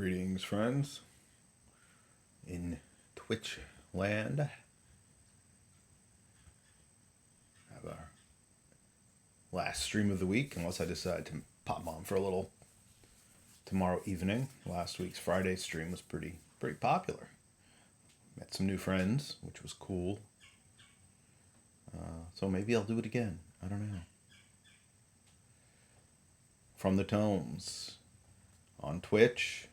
Greetings, friends, in Twitch land. Have our last stream of the week, unless I decide to pop on for a little tomorrow evening. Last week's Friday stream was pretty popular. Met some new friends, which was cool. So maybe I'll do it again. I don't know. From the Tomes on Twitch.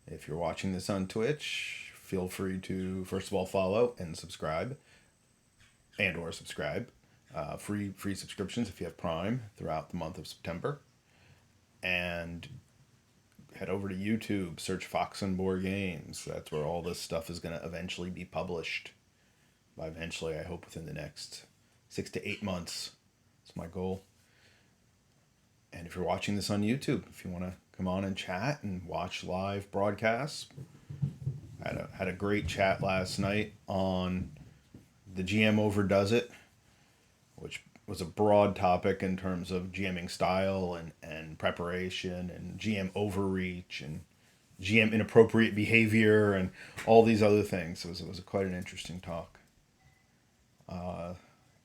If you're watching this on Twitch, feel free to, first of all, follow and subscribe. Or subscribe. Free subscriptions if you have Prime throughout the month of September. And head over to YouTube, search Fox and Board Games. That's where all this stuff is going to eventually be published. By eventually, I hope within the next 6 to 8 months. That's my goal. And if you're watching this on YouTube, if you want to come on and chat and watch live broadcasts, had a great chat last night on the GM Overdoes It, which was a broad topic in terms of GMing style and preparation and GM overreach and GM inappropriate behavior and all these other things. It was quite an interesting talk.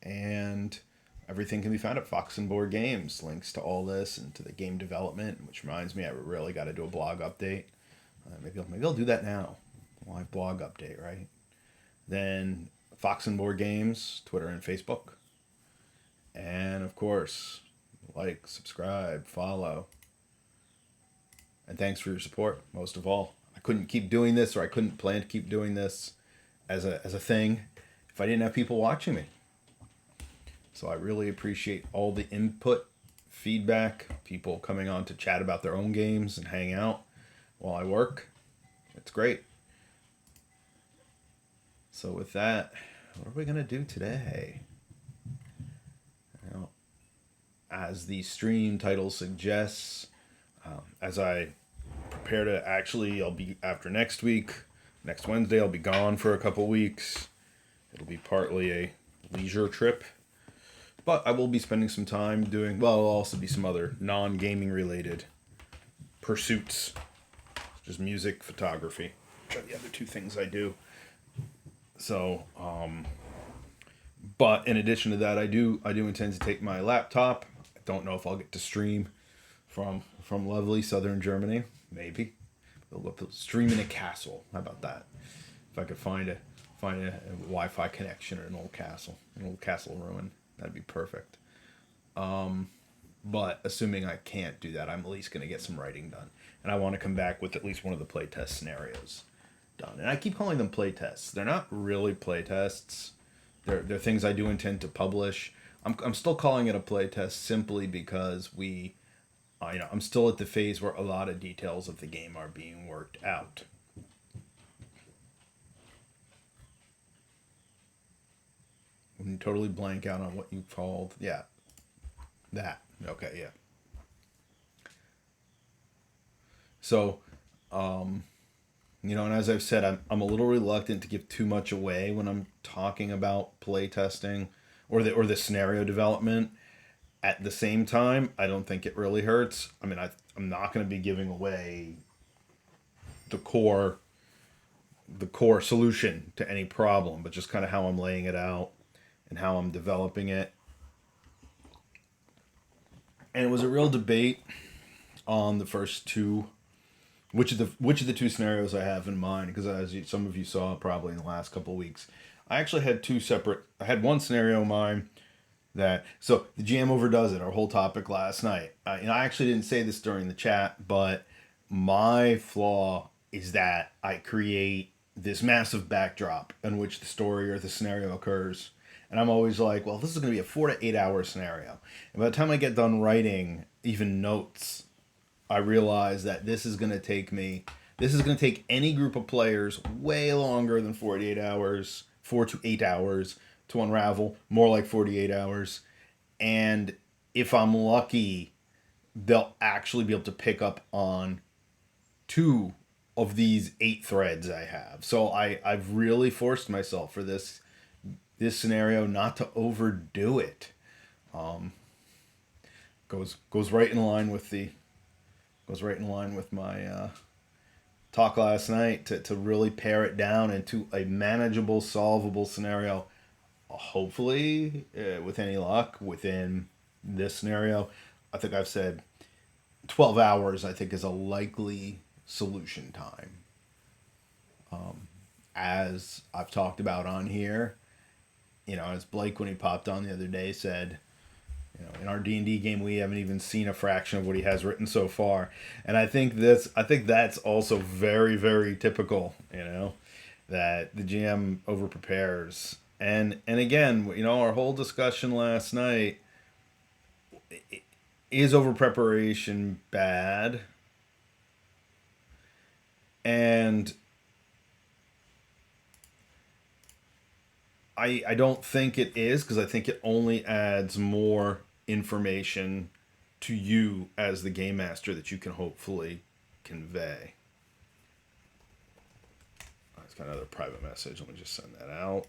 And everything can be found at Fox and Board Games. Links to all this and to the game development, which reminds me I really got to do a blog update. Maybe I'll do that now. Live blog update, right? Then Fox and Board Games, Twitter and Facebook. And of course, like, subscribe, follow. And thanks for your support, most of all. I couldn't keep doing this, or I couldn't plan to keep doing this as a thing if I didn't have people watching me. So I really appreciate all the input, feedback, people coming on to chat about their own games and hang out while I work. It's great. So with that, what are we going to do today? Well, as the stream title suggests, as I prepare to I'll be, after next week, next Wednesday, I'll be gone for a couple weeks. It'll be partly a leisure trip. But I will be spending some time there'll also be some other non-gaming related pursuits. Just music, photography, which are the other two things I do. So, but in addition to that, I do intend to take my laptop. I don't know if I'll get to stream from lovely southern Germany. Maybe. We'll stream in a castle. How about that? If I could find a Wi-Fi connection at an old castle ruin. That'd be perfect. But assuming I can't do that, I'm at least going to get some writing done. And I want to come back with at least one of the playtest scenarios done. And I keep calling them playtests. They're not really playtests. They're things I do intend to publish. I'm still calling it a playtest simply because I'm still at the phase where a lot of details of the game are being worked out. I'm totally blank out on what you called. Yeah. That. Okay, yeah. So, and as I've said, I'm a little reluctant to give too much away when I'm talking about playtesting or the scenario development. At the same time, I don't think it really hurts. I mean, I'm not going to be giving away the core solution to any problem, but just kind of how I'm laying it out and how I'm developing it. And it was a real debate on the first two, which of the two scenarios I have in mind, because some of you saw probably in the last couple of weeks, I actually had I had one scenario in mind so the GM Overdoes It, our whole topic last night. I actually didn't say this during the chat, but my flaw is that I create this massive backdrop in which the story or the scenario occurs. And I'm always like, well, this is going to be a 4 to 8 hour scenario. And by the time I get done writing even notes, I realize that this is going to take any group of players way longer than 48 hours, 4 to 8 hours to unravel, more like 48 hours. And if I'm lucky, they'll actually be able to pick up on 2 of these 8 threads I have. So I've really forced myself for this scenario not to overdo it. Goes right in line with the goes right in line with my talk last night to really pare it down into a manageable, solvable scenario. Hopefully, with any luck, within this scenario, I think I've said 12 hours, I think, is a likely solution time. As I've talked about on here, as Blake, when he popped on the other day, said, in our D&D game, we haven't even seen a fraction of what he has written so far. And I think that's also very, very typical, that the GM over prepares. And again, our whole discussion last night, is over preparation bad? And I don't think it is, because I think it only adds more information to you as the game master that you can hopefully convey. It's got another private message. Let me just send that out.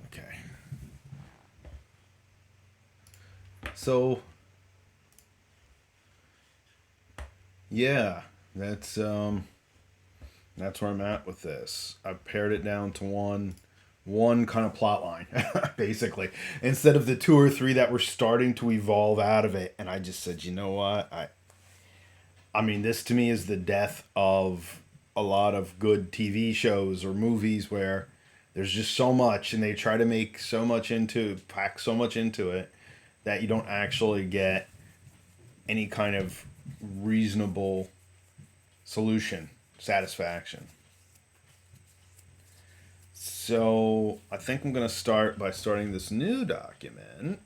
Okay. So, yeah, that's where I'm at with this. I've pared it down to one kind of plot line, basically, instead of the two or three that were starting to evolve out of it. And I just said, you know what? I mean, this to me is the death of a lot of good TV shows or movies where there's just so much, and they try to make so much pack so much into it, that you don't actually get any kind of reasonable solution, satisfaction. So I think I'm going to start by starting this new document.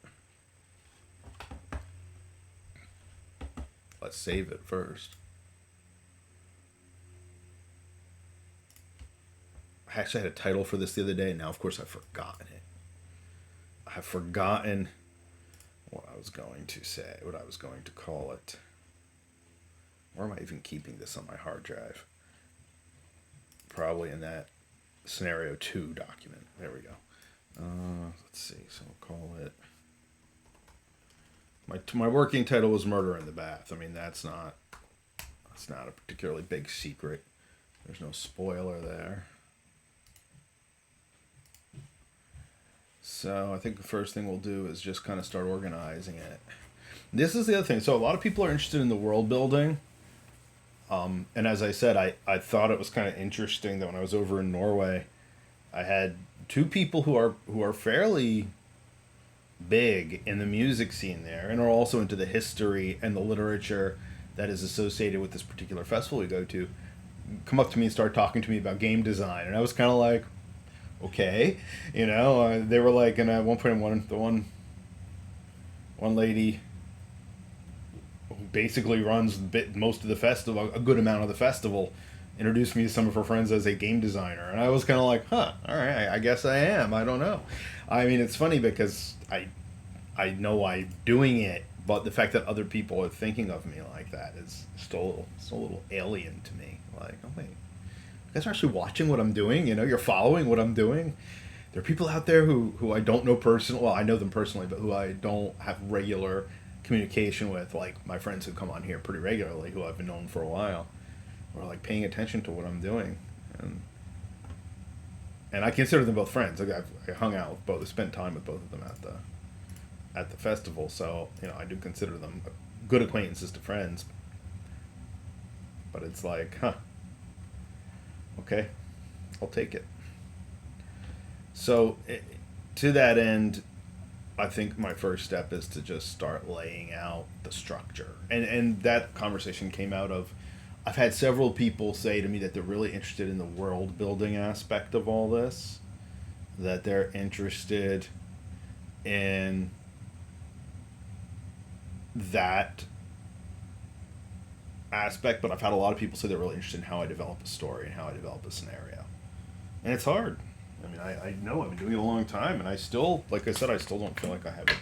Let's save it first. I actually had a title for this the other day, and now, of course, I've forgotten it. I've forgotten what I was going to say, what I was going to call it. Where am I even keeping this on my hard drive? Probably in that scenario 2 document. There we go. Let's see. So we'll call it. My working title was Murder in the Bath. I mean, that's not a particularly big secret. There's no spoiler there. So I think the first thing we'll do is just kind of start organizing it. This is the other thing. So a lot of people are interested in the world building. And as I said, I thought it was kind of interesting that when I was over in Norway, I had two people who are fairly big in the music scene there, and are also into the history and the literature that is associated with this particular festival we go to, come up to me and start talking to me about game design. And I was kind of like, okay, they were like, and at one point, one lady who basically runs most of the festival, a good amount of the festival, introduced me to some of her friends as a game designer. And I was kind of like, huh, all right, I guess I am. I don't know. I mean, it's funny because I know I'm doing it, but the fact that other people are thinking of me like that is still a little alien to me. Like, oh wait, you guys are actually watching what I'm doing? You're following what I'm doing? There are people out there who I don't know personally. Well, I know them personally, but who I don't have regular communication with, like my friends who come on here pretty regularly, who I've been known for a while, or like paying attention to what I'm doing. And I consider them both friends. I hung out with both, spent time with both of them at the festival, so I do consider them good acquaintances to friends. But it's like, huh, okay, I'll take it. So to that end, I think my first step is to just start laying out the structure. And that conversation came out of, I've had several people say to me that they're really interested in the world building aspect of all this, that they're interested in that aspect, but I've had a lot of people say they're really interested in how I develop a story and how I develop a scenario. And it's hard. I mean, I know I've been doing it a long time, and I still, like I said, I still don't feel like I have it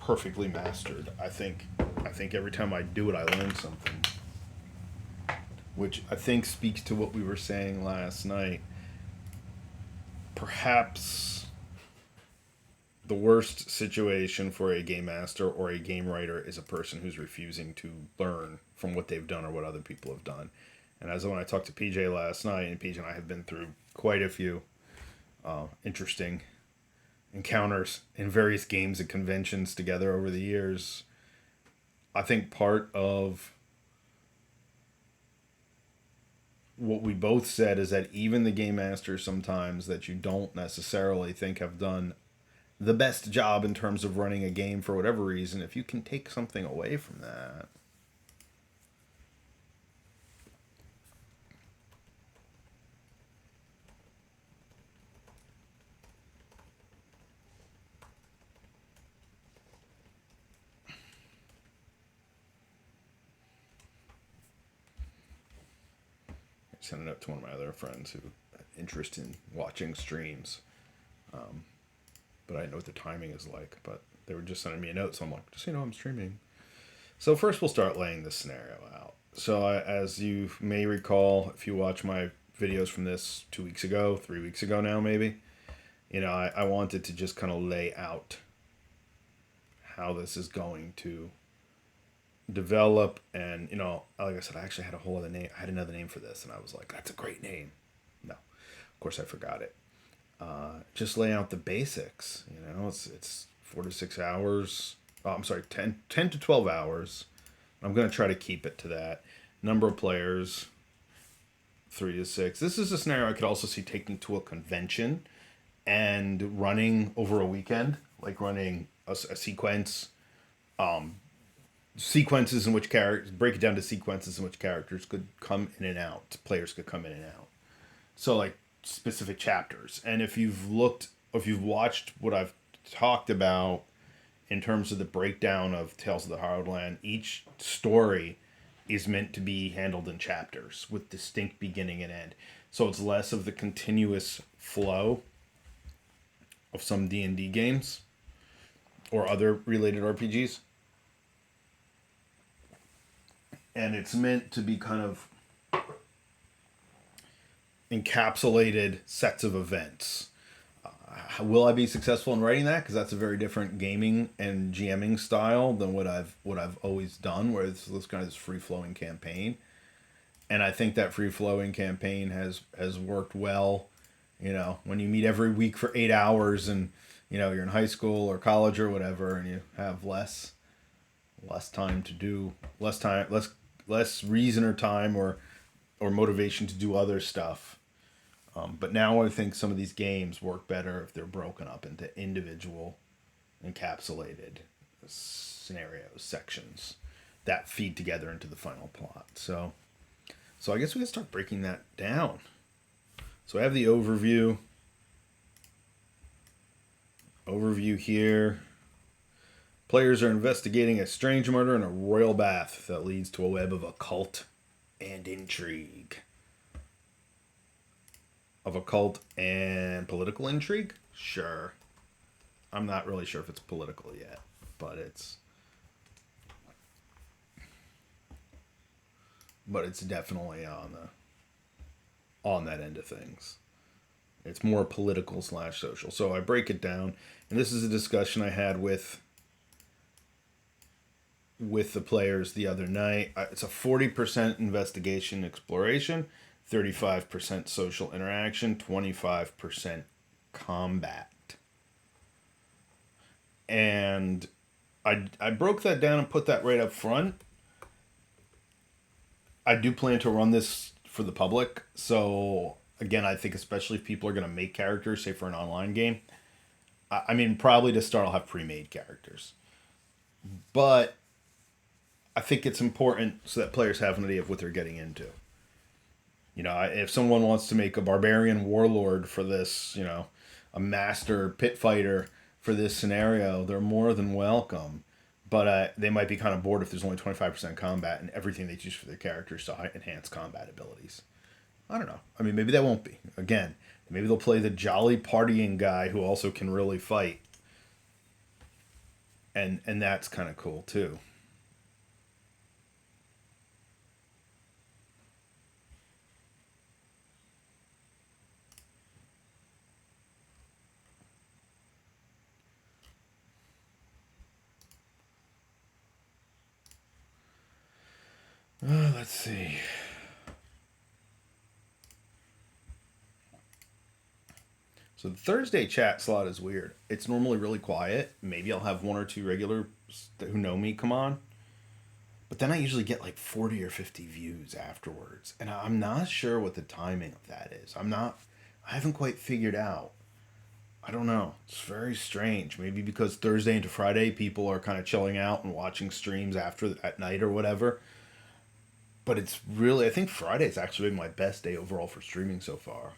perfectly mastered. I think every time I do it, I learn something, which I think speaks to what we were saying last night. Perhaps the worst situation for a game master or a game writer is a person who's refusing to learn from what they've done or what other people have done. And as when I talked to PJ last night, and PJ and I have been through quite a few interesting encounters in various games and conventions together over the years. I think part of what we both said is that even the game masters sometimes that you don't necessarily think have done the best job in terms of running a game for whatever reason, if you can take something away from that. I sent it up to one of my other friends who had interest in watching streams, but I didn't know what the timing is like. But they were just sending me a note, so I'm like, just so you know, I'm streaming. So first, we'll start laying this scenario out. So as you may recall, if you watch my videos from this 2 weeks ago, 3 weeks ago now, maybe, I wanted to just kind of lay out how this is going to develop. And like I said, I actually had a whole other name. I had another name for this, and I was like, that's a great name. No, of course I forgot it. Just lay out the basics. It's 4 to 6 hours. Oh, I'm sorry, 10 to 12 hours. I'm going to try to keep it to that. Number of players, 3 to 6. This is a scenario I could also see taking to a convention and running over a weekend, like running a sequence, sequences in which characters, break it down to sequences in which characters could come in and out, players could come in and out. So like specific chapters. And if you've watched what I've talked about in terms of the breakdown of Tales of the Hallowed Land, each story is meant to be handled in chapters with distinct beginning and end. So it's less of the continuous flow of some D&D games or other related RPGs. And it's meant to be kind of encapsulated sets of events. Will I be successful in writing that? Because that's a very different gaming and GMing style than what I've always done, where it's this kind of this free flowing campaign. And I think that free flowing campaign has worked well. When you meet every week for 8 hours, and you're in high school or college or whatever, and you have less time to do less reason or time or motivation to do other stuff. But now I think some of these games work better if they're broken up into individual, encapsulated scenarios, sections that feed together into the final plot. So I guess we can start breaking that down. So I have the overview. Overview here. Players are investigating a strange murder in a royal bath that leads to a web of occult and intrigue. Of occult and political intrigue? Sure. I'm not really sure if it's political yet, but it's definitely on that end of things. It's more political / social. So I break it down, and this is a discussion I had with the players the other night. It's a 40% investigation exploration, 35% social interaction, 25% combat. And I broke that down and put that right up front. I do plan to run this for the public. So, again, I think especially if people are going to make characters, say for an online game. I mean, probably to start, I'll have pre-made characters. But I think it's important so that players have an idea of what they're getting into. If someone wants to make a barbarian warlord for this, a master pit fighter for this scenario, they're more than welcome. but they might be kind of bored if there's only 25% combat and everything they choose for their characters to enhance combat abilities. I don't know. I mean, maybe that won't be. Again, maybe they'll play the jolly partying guy who also can really fight, and that's kind of cool too. Let's see. So the Thursday chat slot is weird. It's normally really quiet. Maybe I'll have one or two regulars who know me come on. But then I usually get like 40 or 50 views afterwards. And I'm not sure what the timing of that is. I haven't quite figured out. I don't know. It's very strange. Maybe because Thursday into Friday people are kind of chilling out and watching streams after at night or whatever. But it's really, I think Friday's actually been my best day overall for streaming so far.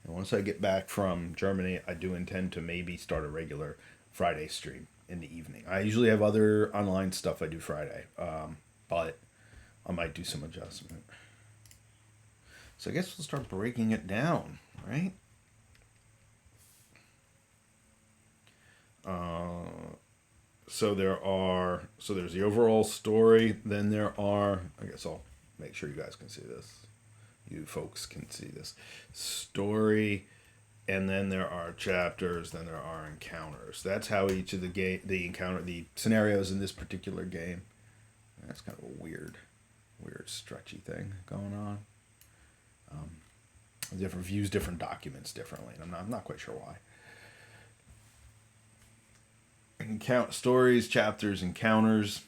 And once I get back from Germany, I do intend to maybe start a regular Friday stream in the evening. I usually have other online stuff I do Friday, but I might do some adjustment. So I guess we'll start breaking it down, right? So there's the overall story. Then there are, I guess I'll make sure you guys can see this. You folks can see this story, and then there are chapters. Then there are encounters. That's how each of the scenarios in this particular game. That's kind of a weird stretchy thing going on. Different views, different documents differently, and I'm not quite sure why. Stories, chapters, encounters.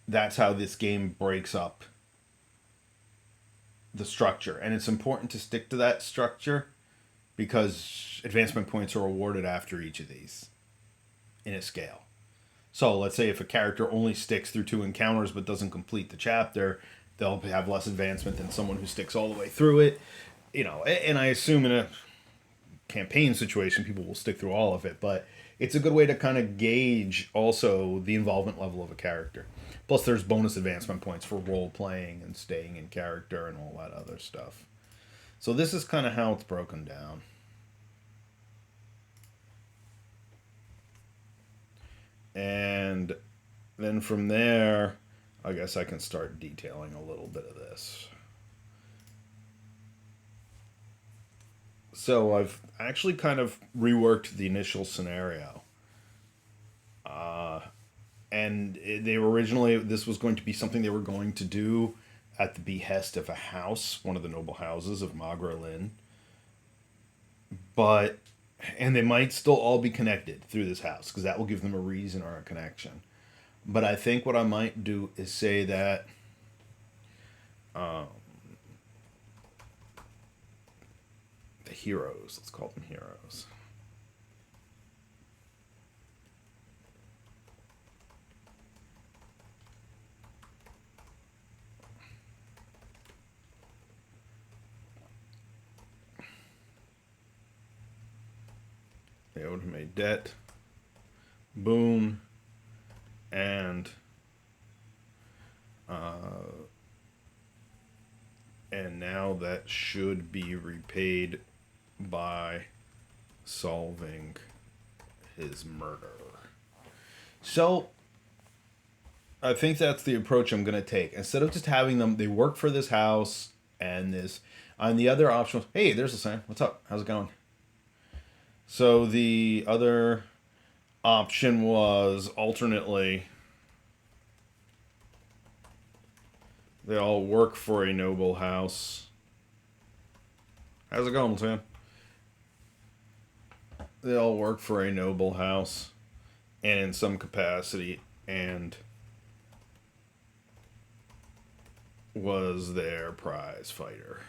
That's how this game breaks up the structure, and it's important to stick to that structure because advancement points are awarded after each of these in a scale. So let's say if a character only sticks through 2 encounters but doesn't complete the chapter, they'll have less advancement than someone who sticks all the way through it. And I assume in a campaign situation people will stick through all of it, but it's a good way to kind of gauge also the involvement level of a character. Plus there's bonus advancement points for role playing and staying in character and all that other stuff. So this is kind of how it's broken down. And then from there, I guess I can start detailing a little bit of this. So I've actually kind of reworked the initial scenario. And this was going to be something they were going to do at the behest of a house, one of the noble houses of Magra Lin. And they might still all be connected through this house, because that will give them a reason or a connection. But I think what I might do is say that the heroes, let's call them heroes. They owed him a debt, boon, and now that should be repaid by solving his murder. So I think that's the approach I'm going to take. Instead of just having them, they work for this house and this, on the other option, hey, there's the sign. What's up? How's it going? So the other option was alternately they all work for a noble house. How's it going, Sam? They all work for a noble house and in some capacity, and was their prize fighter.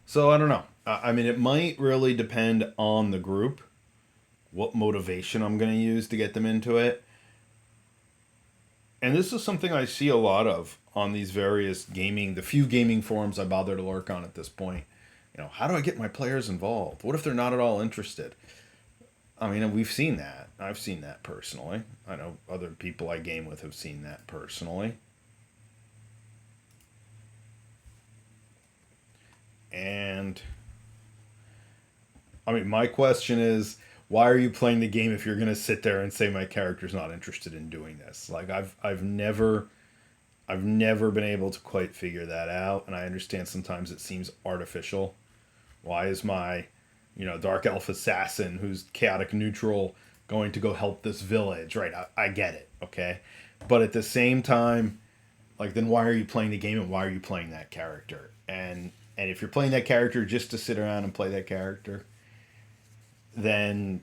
So I don't know. I mean, it might really depend on the group, what motivation I'm going to use to get them into it. And this is something I see a lot of on these various the few gaming forums I bother to lurk on at this point. How do I get my players involved? What if they're not at all interested? I mean, we've seen that. I've seen that personally. I know other people I game with have seen that personally. And I mean, my question is, why are you playing the game if you're going to sit there and say my character's not interested in doing this? Like I've never been able to quite figure that out, and I understand sometimes it seems artificial. Why is my, dark elf assassin who's chaotic neutral going to go help this village? Right, I get it, okay? But at the same time, like, then why are you playing the game and why are you playing that character? And if you're playing that character just to sit around and play that character, then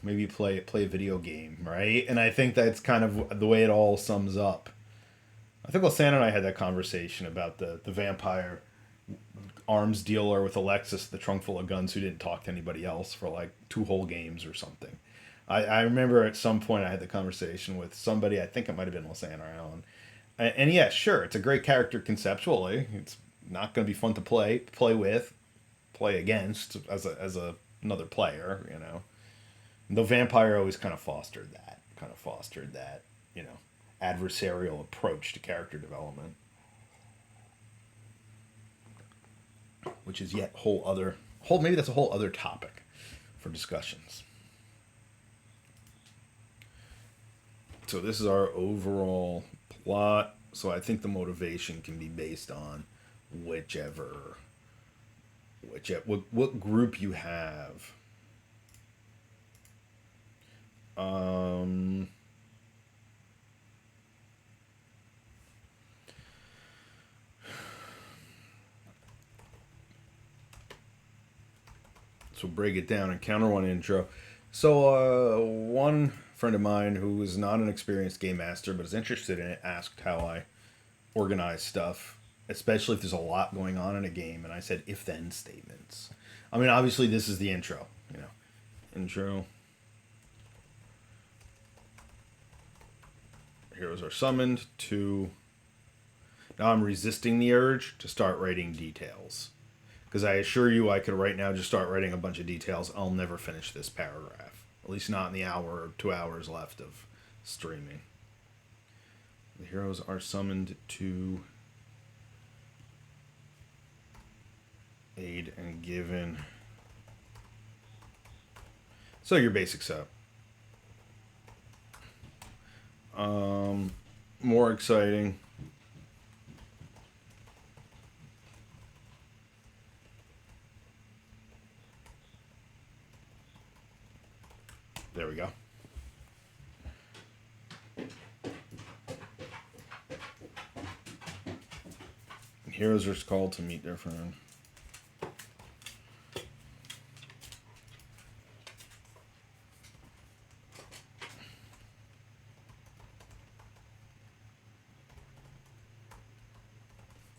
maybe play a video game, right? And I think that's kind of the way it all sums up. I think Lasan and I had that conversation about the vampire arms dealer with Alexis, the trunk full of guns, who didn't talk to anybody else for like 2 whole games or something. I remember at some point I had the conversation with somebody. I think it might have been Lasan or Alan. And yeah, sure, it's a great character conceptually. It's not going to be fun to play with, play against as another player. The vampire always kind of fostered that, adversarial approach to character development, which is yet whole maybe that's a whole other topic for discussions. So this is our overall plot. So I think the motivation can be based on what group you have. Um, so break it down. Encounter one intro. So one friend of mine who is not an experienced game master but is interested in it asked how I organize stuff, especially if there's a lot going on in a game. And I said if then statements. I mean, obviously this is the intro. Intro. Heroes are summoned to. Now I'm resisting the urge to start writing details. Because I assure you, I could right now just start writing a bunch of details. I'll never finish this paragraph. At least not in the hour or 2 hours left of streaming. The heroes are summoned to aid and given. So your basic setup. More exciting. There we go. Heroes are called to meet their friend.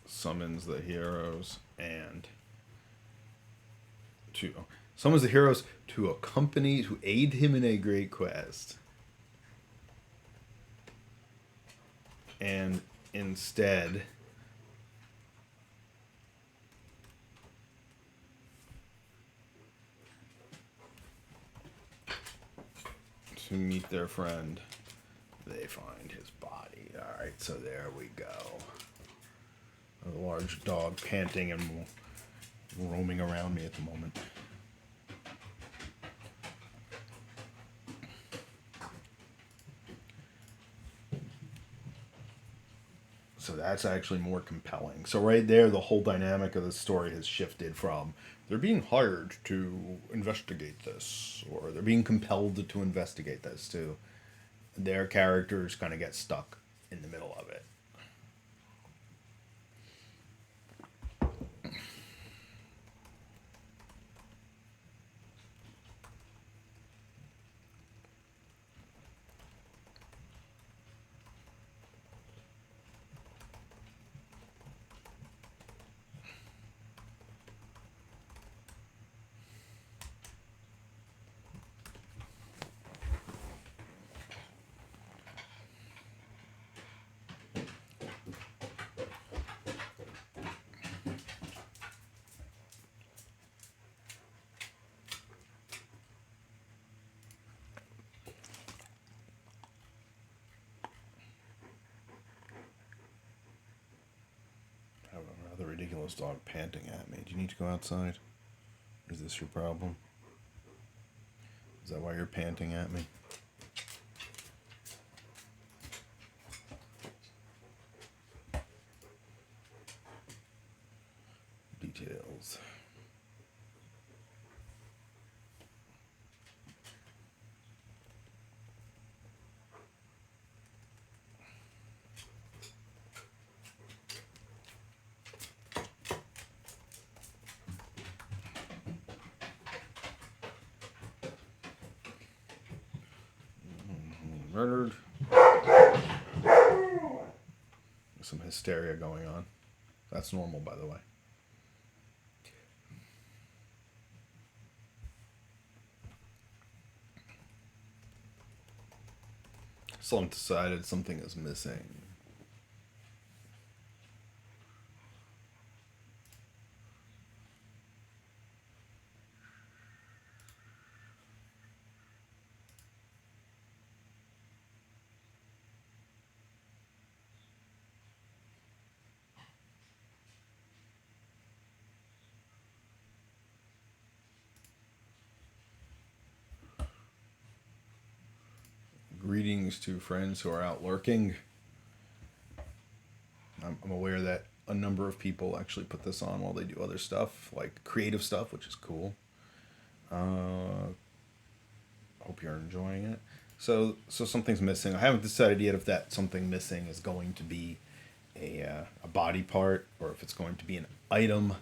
Summons the heroes to accompany, to aid him in a great quest. And instead to meet their friend, they find his body. Alright, so there we go. A large dog panting and roaming around me at the moment. So that's actually more compelling. So right there, the whole dynamic of the story has shifted from they're being hired to investigate this, or they're being compelled to investigate this, to their characters kind of get stuck in the middle of it. Carol's dog panting at me. Do you need to go outside? Is this your problem? Is that why you're panting at me? Details. Murdered. Some hysteria going on. That's normal, by the way. Someone decided something is missing. Greetings to friends who are out lurking. I'm aware that a number of people actually put this on while they do other stuff, like creative stuff, which is cool. Hope you're enjoying it. So something's missing. I haven't decided yet if that something missing is going to be a body part or if it's going to be an item,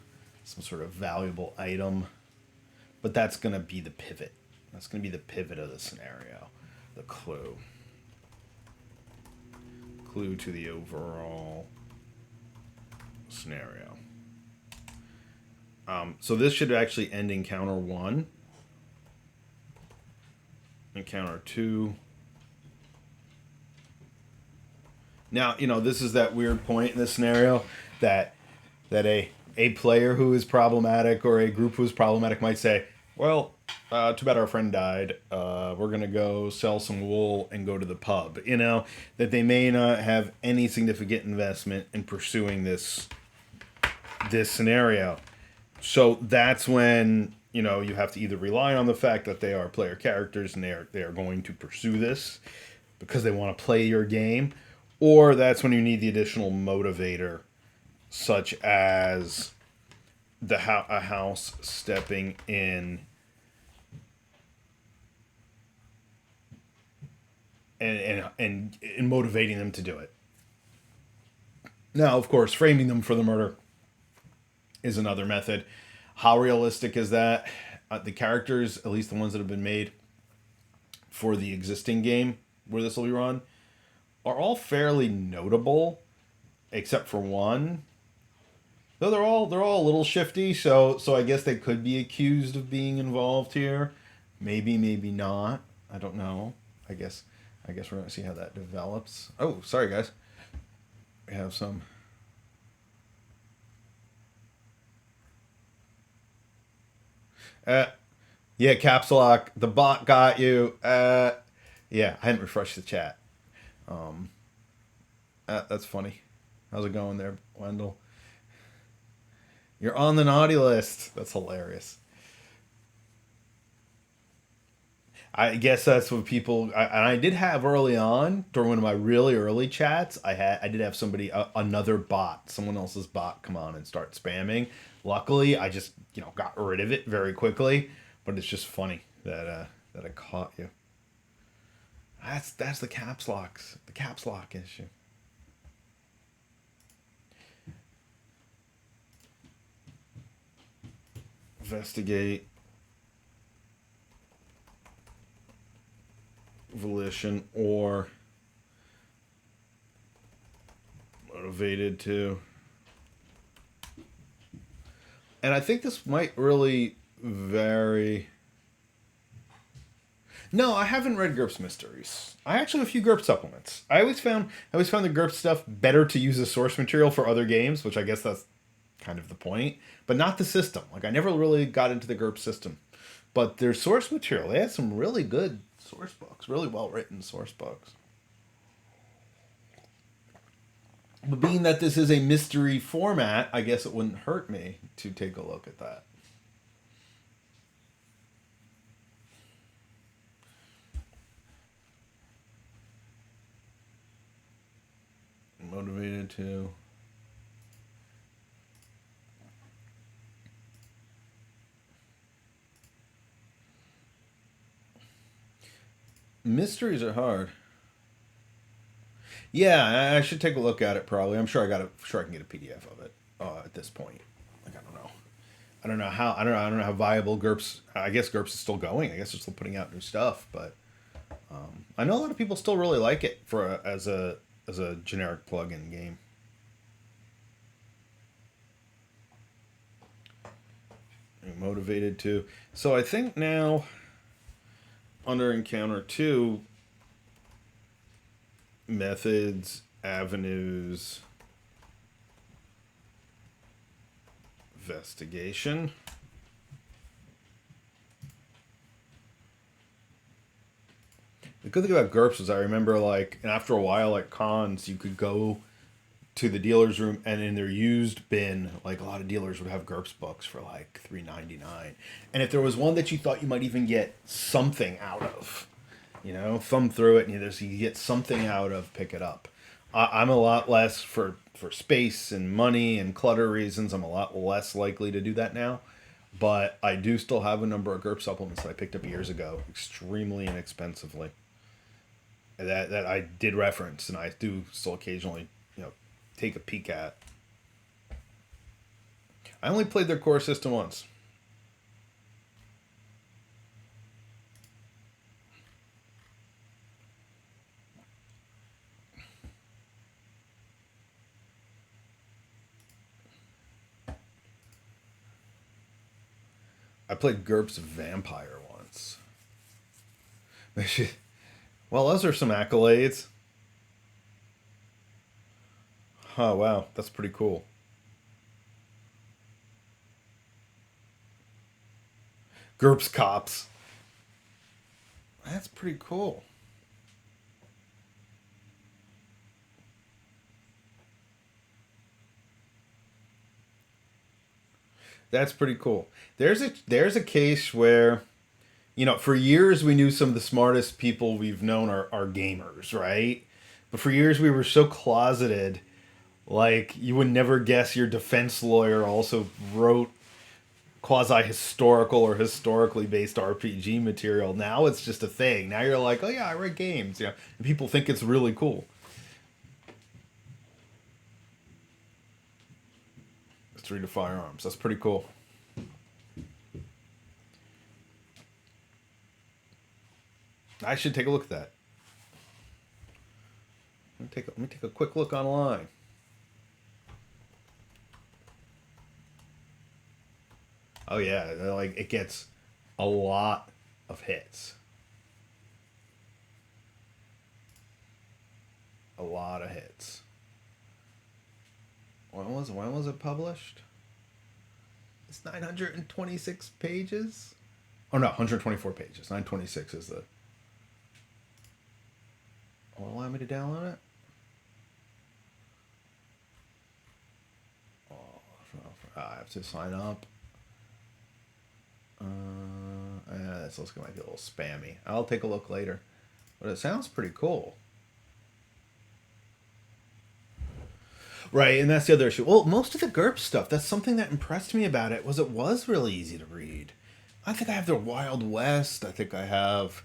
some sort of valuable item. But that's going to be the pivot. That's going to be the pivot of the scenario. The clue to the overall scenario. So this should actually end encounter 1, encounter 2. Now, this is that weird point in this scenario that a player who is problematic or a group who is problematic might say, well, too bad our friend died. We're going to go sell some wool and go to the pub. That they may not have any significant investment in pursuing this scenario. So that's when, you have to either rely on the fact that they are player characters and they are going to pursue this because they want to play your game. Or that's when you need the additional motivator, such as a house stepping in and motivating them to do it. Now, of course, framing them for the murder is another method. How realistic is that? The characters, at least the ones that have been made for the existing game where this will be run, are all fairly notable, except for one. Though they're all a little shifty, so I guess they could be accused of being involved here. Maybe not. I don't know. I guess we're gonna see how that develops. Oh, sorry guys. We have some. Yeah, caps lock. The bot got you. Yeah, I hadn't refreshed the chat. That's funny. How's it going there, Wendell? You're on the naughty list. That's hilarious. I guess that's what people. I did have early on during one of my really early chats. I did have somebody, another bot, someone else's bot, come on and start spamming. Luckily, I just got rid of it very quickly. But it's just funny that I caught you. That's the caps lock issue. Investigate. Volition or motivated to. And I think this might really vary. No, I haven't read GURPS Mysteries. I actually have a few GURPS supplements. I always found the GURPS stuff better to use as source material for other games, which I guess that's kind of the point, but not the system. Like, I never really got into the GURPS system. But their source material, they had some really good source books, really well written source books. But being that this is a mystery format, I guess it wouldn't hurt me to take a look at that. Motivated to. Mysteries are hard. Yeah, I should take a look at it. Probably, I'm sure sure I can get a PDF of it at this point. Like I don't know. I don't know how. I don't know how viable GURPS. I guess GURPS is still going. I guess they're still putting out new stuff, but I know a lot of people still really like it as a generic plug-in game. I'm motivated to. So I think now under Encounter 2, methods, avenues, investigation. The good thing about GURPS is I remember, like, and after a while at cons, you could go to the dealer's room, and in their used bin, like, a lot of dealers would have GURPS books for like $3.99. And if there was one that you thought you might even get something out of, thumb through it and you get something out of, pick it up. I'm a lot less for space and money and clutter reasons. I'm a lot less likely to do that now. But I do still have a number of GURPS supplements that I picked up years ago, extremely inexpensively. That I did reference, and I do still occasionally, take a peek at. I only played their core system once. I played GURPS Vampire once. Well, those are some accolades. Oh, wow. That's pretty cool. GURPS Cops. That's pretty cool. That's pretty cool. There's a case where, for years we knew some of the smartest people we've known are gamers, right? But for years we were so closeted, like you would never guess your defense lawyer also wrote quasi historical or historically based RPG material. Now it's just a thing. Now you're like, oh yeah, I write games. And people think it's really cool. Street of Firearms. That's pretty cool. I should take a look at that. Let me take a quick look online. Oh yeah, like it gets a lot of hits. A lot of hits. When was it published? It's 926 pages. Oh no, 124 pages. 926 is the. Will allow me to download it? I have to sign up. This looks like might be a little spammy. I'll take a look later. But it sounds pretty cool. Right, and that's the other issue. Well, most of the GURPS stuff, that's something that impressed me about it was really easy to read. I think I have the Wild West. I think I have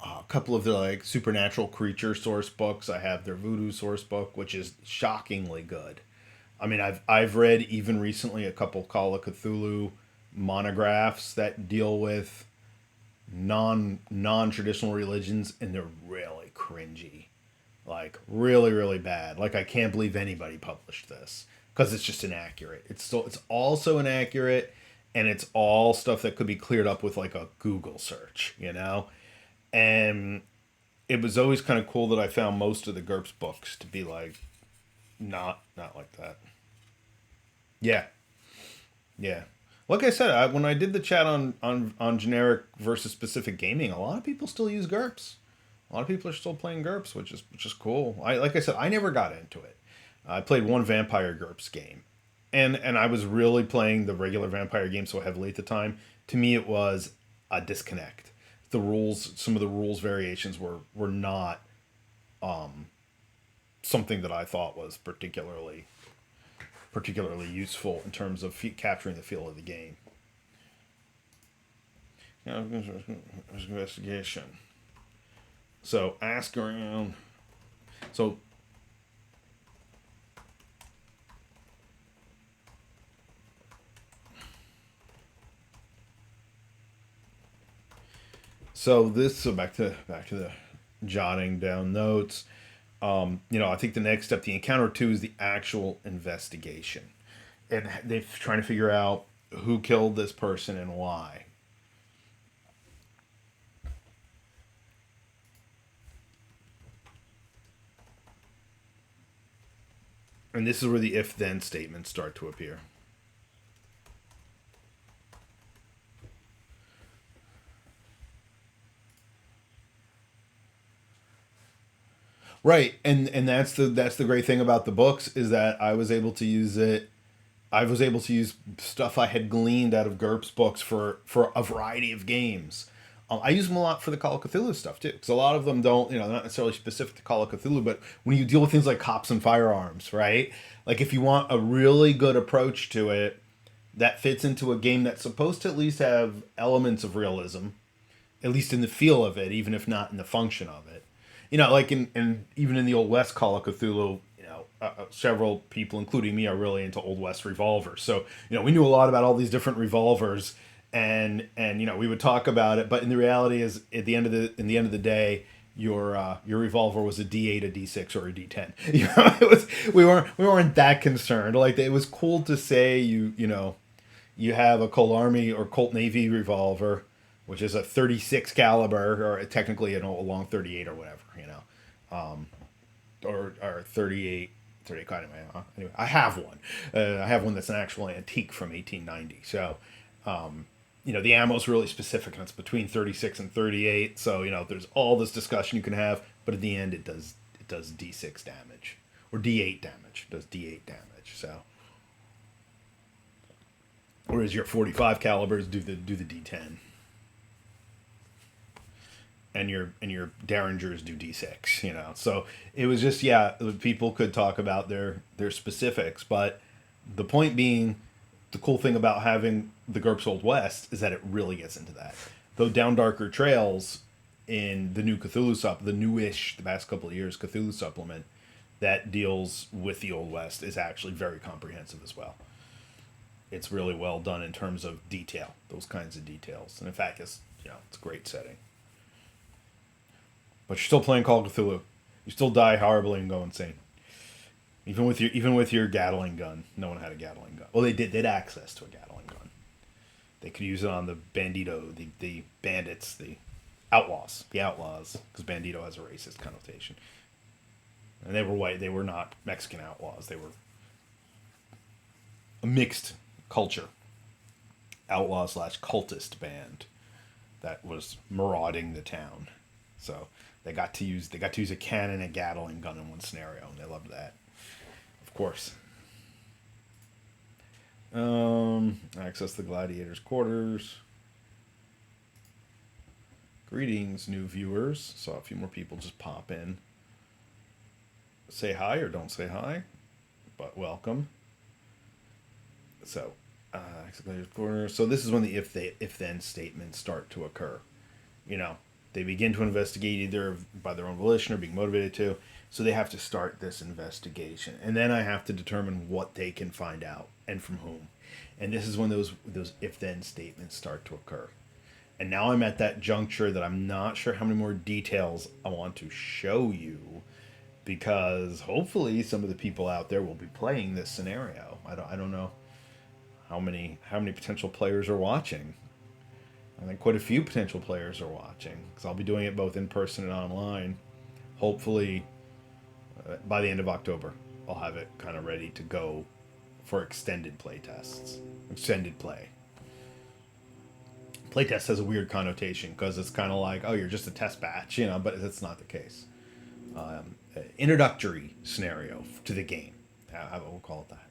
a couple of the like supernatural creature source books. I have their voodoo source book, which is shockingly good. I mean, I've read even recently a couple Call of Cthulhu monographs that deal with non traditional religions, and they're really cringy, like really bad. Like I can't believe anybody published this because it's just inaccurate. It's also inaccurate, and it's all stuff that could be cleared up with like a Google search, And it was always kind of cool that I found most of the GURPS books to be like not like that. Yeah, yeah. Like I said, when I did the chat on generic versus specific gaming, a lot of people still use GURPS. A lot of people are still playing GURPS, which is cool. Like I said, I never got into it. I played one Vampire GURPS game, and I was really playing the regular Vampire game so heavily at the time. To me, it was a disconnect. The rules, some of the rules variations were not something that I thought was particularly useful in terms of capturing the feel of the game. Investigation. So ask around. So so back to the jotting down notes. I think the next step, the encounter two, is the actual investigation, and they're trying to figure out who killed this person and why. And this is where the if then statements start to appear. Right, and that's the great thing about the books is that I was able to use it. I was able to use stuff I had gleaned out of GURPS books for a variety of games. I use them a lot for the Call of Cthulhu stuff too, because a lot of them don't, they're not necessarily specific to Call of Cthulhu, but when you deal with things like cops and firearms, right? Like if you want a really good approach to it that fits into a game that's supposed to at least have elements of realism, at least in the feel of it, even if not in the function of it. Like in even in the Old West Call of Cthulhu, several people, including me, are really into Old West revolvers. So we knew a lot about all these different revolvers, and we would talk about it. But in the reality is, at the end of the day, your revolver was a D8, a D6, or a D10. It was we weren't that concerned. Like it was cool to say you have a Colt Army or Colt Navy revolver, which is a 36 caliber, or technically a long 38 or whatever, or 38. 38 kind of anyway, I have one. I have one that's an actual antique from 1890. So, the ammo is really specific, and it's between 36 and 38. So, there's all this discussion you can have, but at the end, it does D6 damage or D8 damage. It does D8 damage. So, whereas your 45 calibers do the D10. And your derringers do D6, So it was just, people could talk about their specifics, but the point being, the cool thing about having the GURPS Old West is that it really gets into that. Though Down Darker Trails in the new Cthulhu the newish, the past couple of years Cthulhu supplement that deals with the Old West is actually very comprehensive as well. It's really well done in terms of detail, those kinds of details, and in fact, it's a great setting. But you're still playing Call of Cthulhu. You still die horribly and go insane. Even with your Gatling gun, no one had a Gatling gun. Well, they had access to a Gatling gun. They could use it on the bandito, the bandits, the outlaws, because bandito has a racist connotation. And they were white. They were not Mexican outlaws. They were a mixed culture, outlaw / cultist band that was marauding the town. So they got to use a cannon and a Gatling gun in one scenario, and they loved that. Of course. Access the gladiators' quarters. Greetings, new viewers. Saw a few more people just pop in. Say hi or don't say hi, but welcome. So, so this is when the if then statements start to occur. They begin to investigate either by their own volition or being motivated to. So they have to start this investigation. And then I have to determine what they can find out and from whom. And this is when those if-then statements start to occur. And now I'm at that juncture that I'm not sure how many more details I want to show you, because hopefully some of the people out there will be playing this scenario. I don't know how many potential players are watching. I think quite a few potential players are watching, because I'll be doing it both in person and online. Hopefully, by the end of October, I'll have it kind of ready to go for extended play tests. Extended play. Playtest has a weird connotation, because it's kind of like, oh, you're just a test batch, but that's not the case. Introductory scenario to the game. we'll call it that.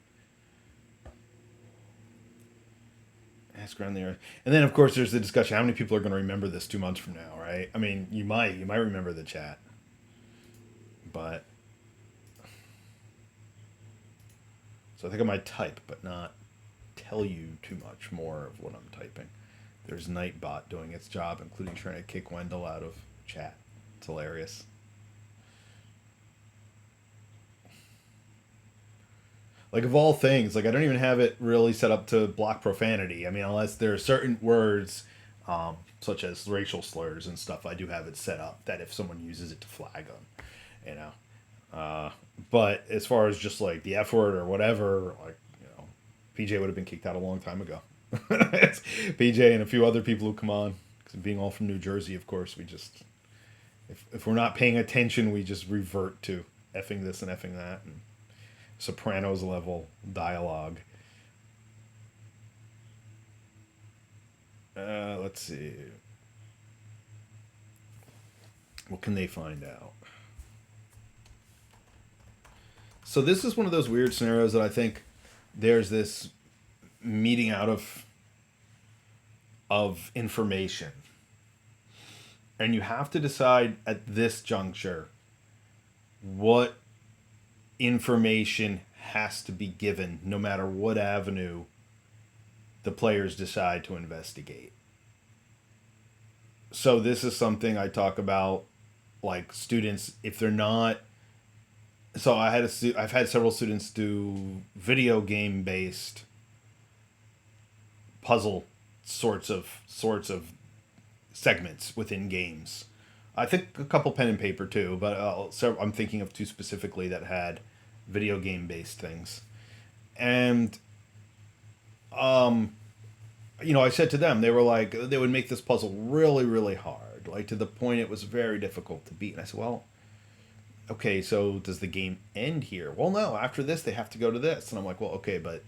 Ask around the area. And then, of course, there's the discussion: how many people are going to remember this 2 months from now, right? I mean, you might remember the chat, but so I think I might type, but not tell you too much more of what I'm typing. There's Nightbot doing its job, including trying to kick Wendell out of chat. It's hilarious. Like, of all things, like, I don't even have it really set up to block profanity. I mean, unless there are certain words, such as racial slurs and stuff, I do have it set up that if someone uses it to flag them, you know. Uh, but as far as just like the F word or whatever, like, PJ would have been kicked out a long time ago. It's PJ and a few other people who come on. 'Cause being all from New Jersey, of course, we just, if we're not paying attention, we just revert to effing this and effing that. And Sopranos level dialogue. Let's see. What can they find out? So this is one of those weird scenarios that I think there's this meeting out of information. And you have to decide at this juncture what information has to be given no matter what avenue the players decide to investigate. So this is something I talk about, like, students, if they're not, so I've had several students do video game based puzzle sorts of segments within games. I think a couple pen and paper too, but I'm thinking of two specifically that had video game based things. And I said to them, they were like, they would make this puzzle really, really hard, like to the point it was very difficult to beat. And I said, well, okay, so does the game end here? Well, no, after this, they have to go to this. And I'm like, well, okay, but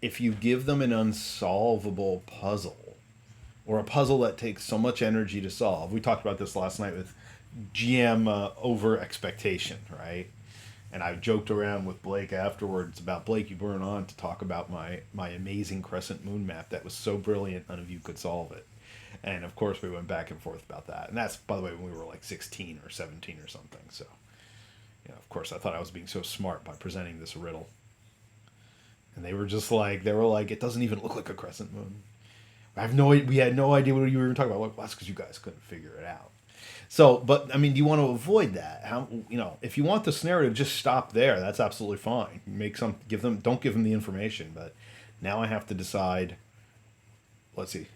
if you give them an unsolvable puzzle or a puzzle that takes so much energy to solve, we talked about this last night with GM over expectation, right? And I joked around with Blake afterwards about, Blake, you weren't on to talk about my amazing crescent moon map that was so brilliant none of you could solve it. And of course we went back and forth about that. And that's, by the way, when we were like 16 or 17 or something. So, of course I thought I was being so smart by presenting this riddle. And they were like, it doesn't even look like a crescent moon. We had no idea what you were even talking about. Well, that's because you guys couldn't figure it out. So, but I mean, do you want to avoid that? If you want this narrative, just stop there. That's absolutely fine. Don't give them the information. But now I have to decide. Let's see.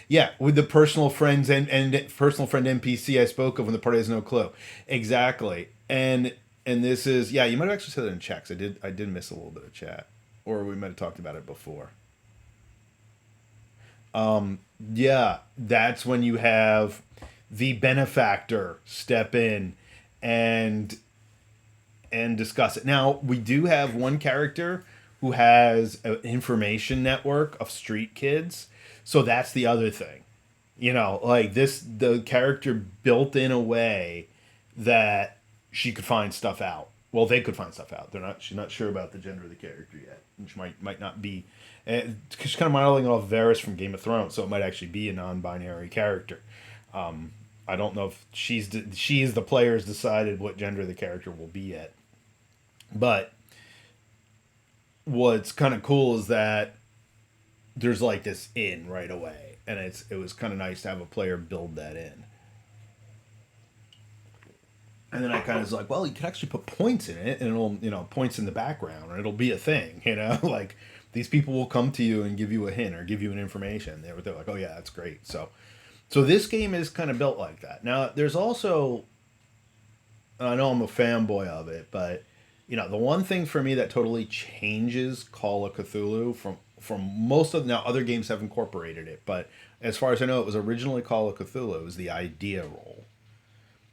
Yeah, with the personal friends and personal friend NPC I spoke of when the party has no clue. Exactly. And this is, yeah, you might have actually said that in checks. I did miss a little bit of chat, or we might have talked about it before. Yeah, that's when you have the benefactor step in and discuss it. Now, we do have one character who has an information network of street kids. So that's the other thing. Like the character built in a way that she could find stuff out. Well, they could find stuff out. She's not sure about the gender of the character yet. And she might not be. She's kind of modeling off Varys from Game of Thrones, so it might actually be a non-binary character. I don't know if she is the players decided what gender the character will be yet. But what's kind of cool is that there's like this in right away, and it was kind of nice to have a player build that in. And then I kind of was like, well, you can actually put points in it, and it'll, points in the background, and it'll be a thing, like these people will come to you and give you a hint or give you an information. They're like, oh yeah, that's great. So this game is kind of built like that. Now, there's also, I know I'm a fanboy of it, but the one thing for me that totally changes Call of Cthulhu from most of, now other games have incorporated it, but as far as I know, it was originally Call of Cthulhu. It was the idea roll.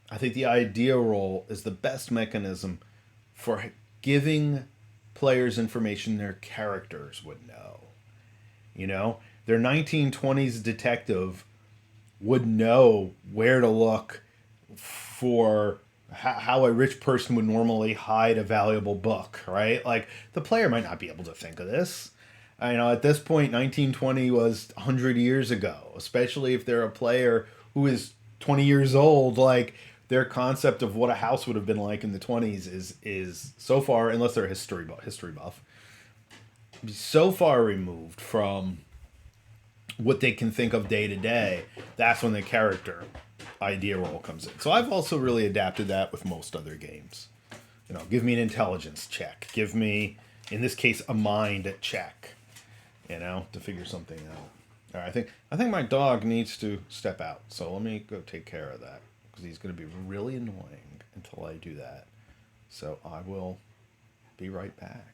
I think the idea roll is the best mechanism for giving players information their characters would know. Their 1920s detective would know where to look for how a rich person would normally hide a valuable book, right? Like the player might not be able to think of this. I know at this point, 1920 was 100 years ago, especially if they're a player who is 20 years old. Like their concept of what a house would have been like in the 20s is so far, unless they're a history buff, so far removed from what they can think of day to day. That's when the character idea role comes in. So I've also really adapted that with most other games. You know, give me an intelligence check. Give me, in this case, a mind check. You know, to figure something out. All right, I think my dog needs to step out. So let me go take care of that because he's going to be really annoying until I do that. So I will be right back.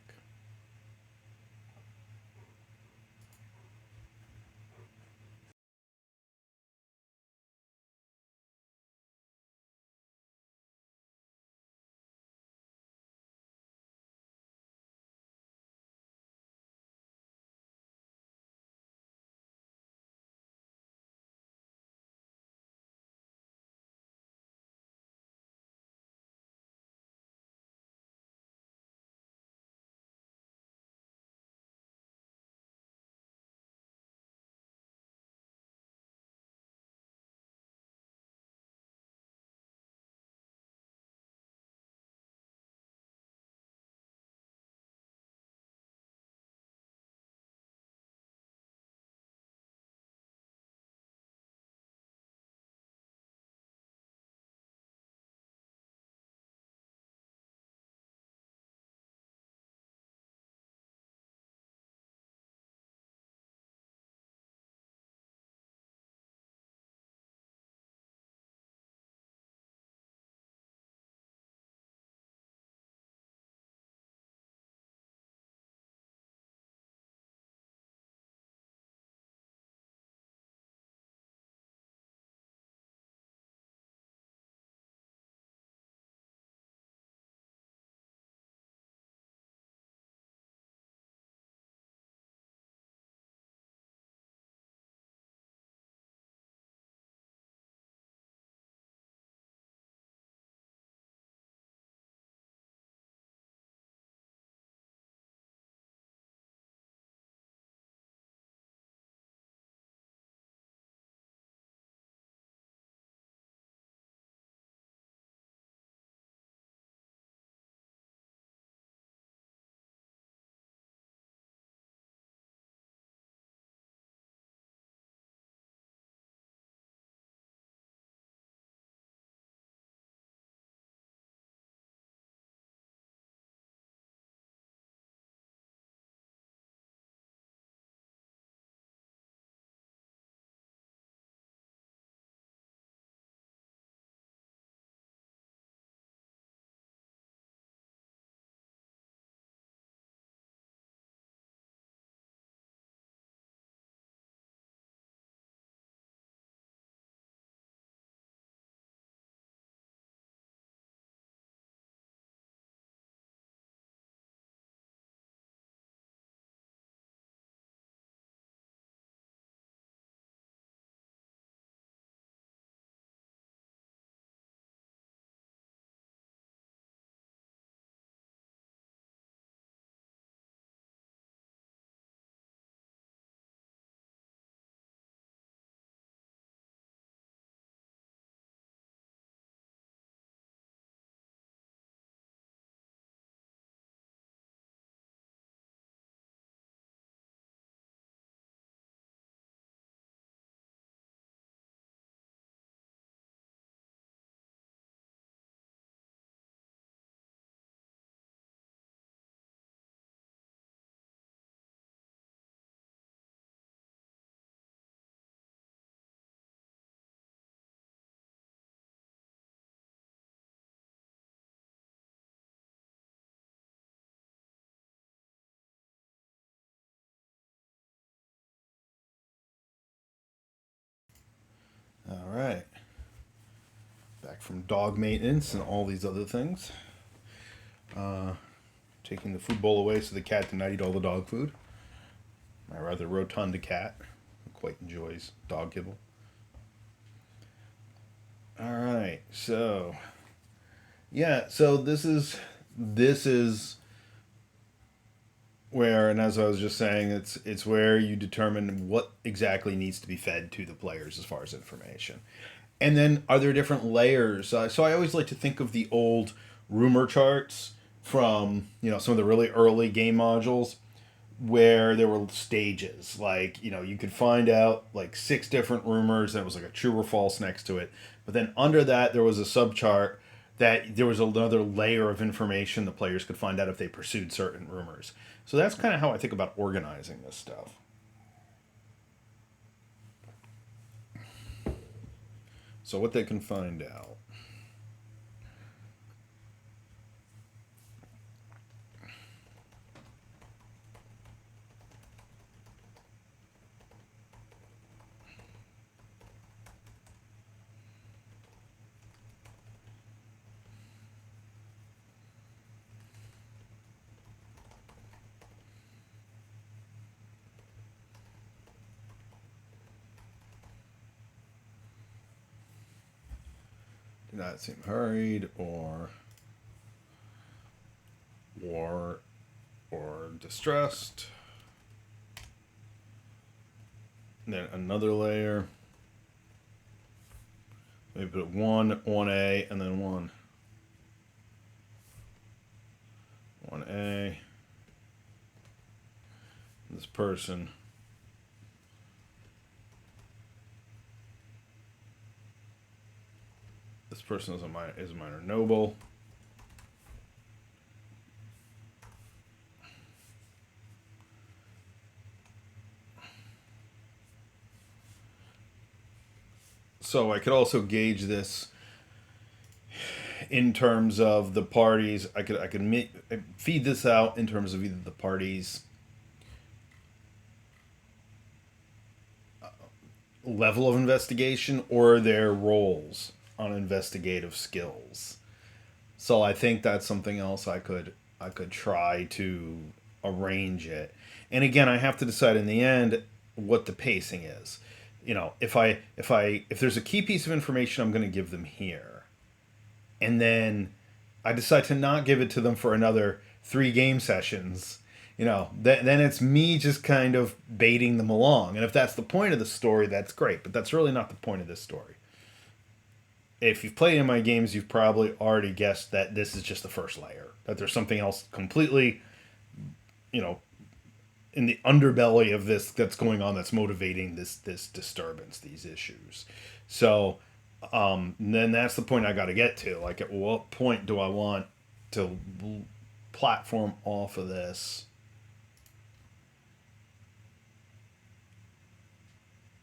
All right. Back from dog maintenance and all these other things. Taking the food bowl away so the cat did not eat all the dog food. My rather rotund cat who quite enjoys dog kibble. All right, so Yeah, so this is where, and as I was just saying, it's where you determine what exactly needs to be fed to the players as far as information. And then are there different layers? So I always like to think of the old rumor charts from, some of the really early game modules where there were stages. Like, you could find out like six different rumors, and it was like a true or false next to it. But then under that, there was a subchart that there was another layer of information the players could find out if they pursued certain rumors. So that's kind of how I think about organizing this stuff. So what they can find out. Do not seem hurried or or distressed. And then another layer. Maybe put one A, and then one A. This person. This person is a minor noble. So I could also gauge this in terms of the parties. I could feed this out in terms of either the parties' level of investigation or their roles on investigative skills. So I think that's something else I could try to arrange it. And again, I have to decide in the end what the pacing is. If there's a key piece of information I'm going to give them here, and then I decide to not give it to them for another 3 game sessions, then it's me just kind of baiting them along. And if that's the point of the story, that's great. But that's really not the point of this story. If you've played in my games, you've probably already guessed that this is just the first layer. That there's something else completely, you know, in the underbelly of this that's going on that's motivating this disturbance, these issues. So then that's the point I got to get to. Like, at what point do I want to platform off of this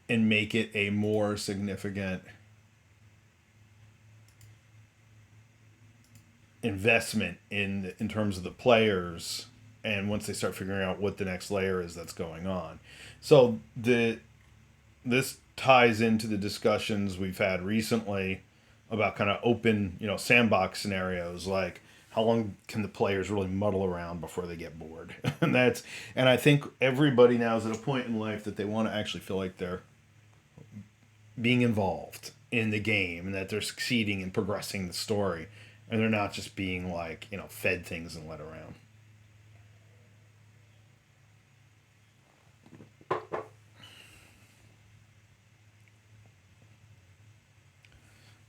and make it a more significant investment in terms of the players, and once they start figuring out what the next layer is that's going on. So this ties into the discussions we've had recently about kind of open, sandbox scenarios, like how long can the players really muddle around before they get bored. And I think everybody now is at a point in life that they want to actually feel like they're being involved in the game and that they're succeeding in progressing the story, and they're not just being like, fed things and led around.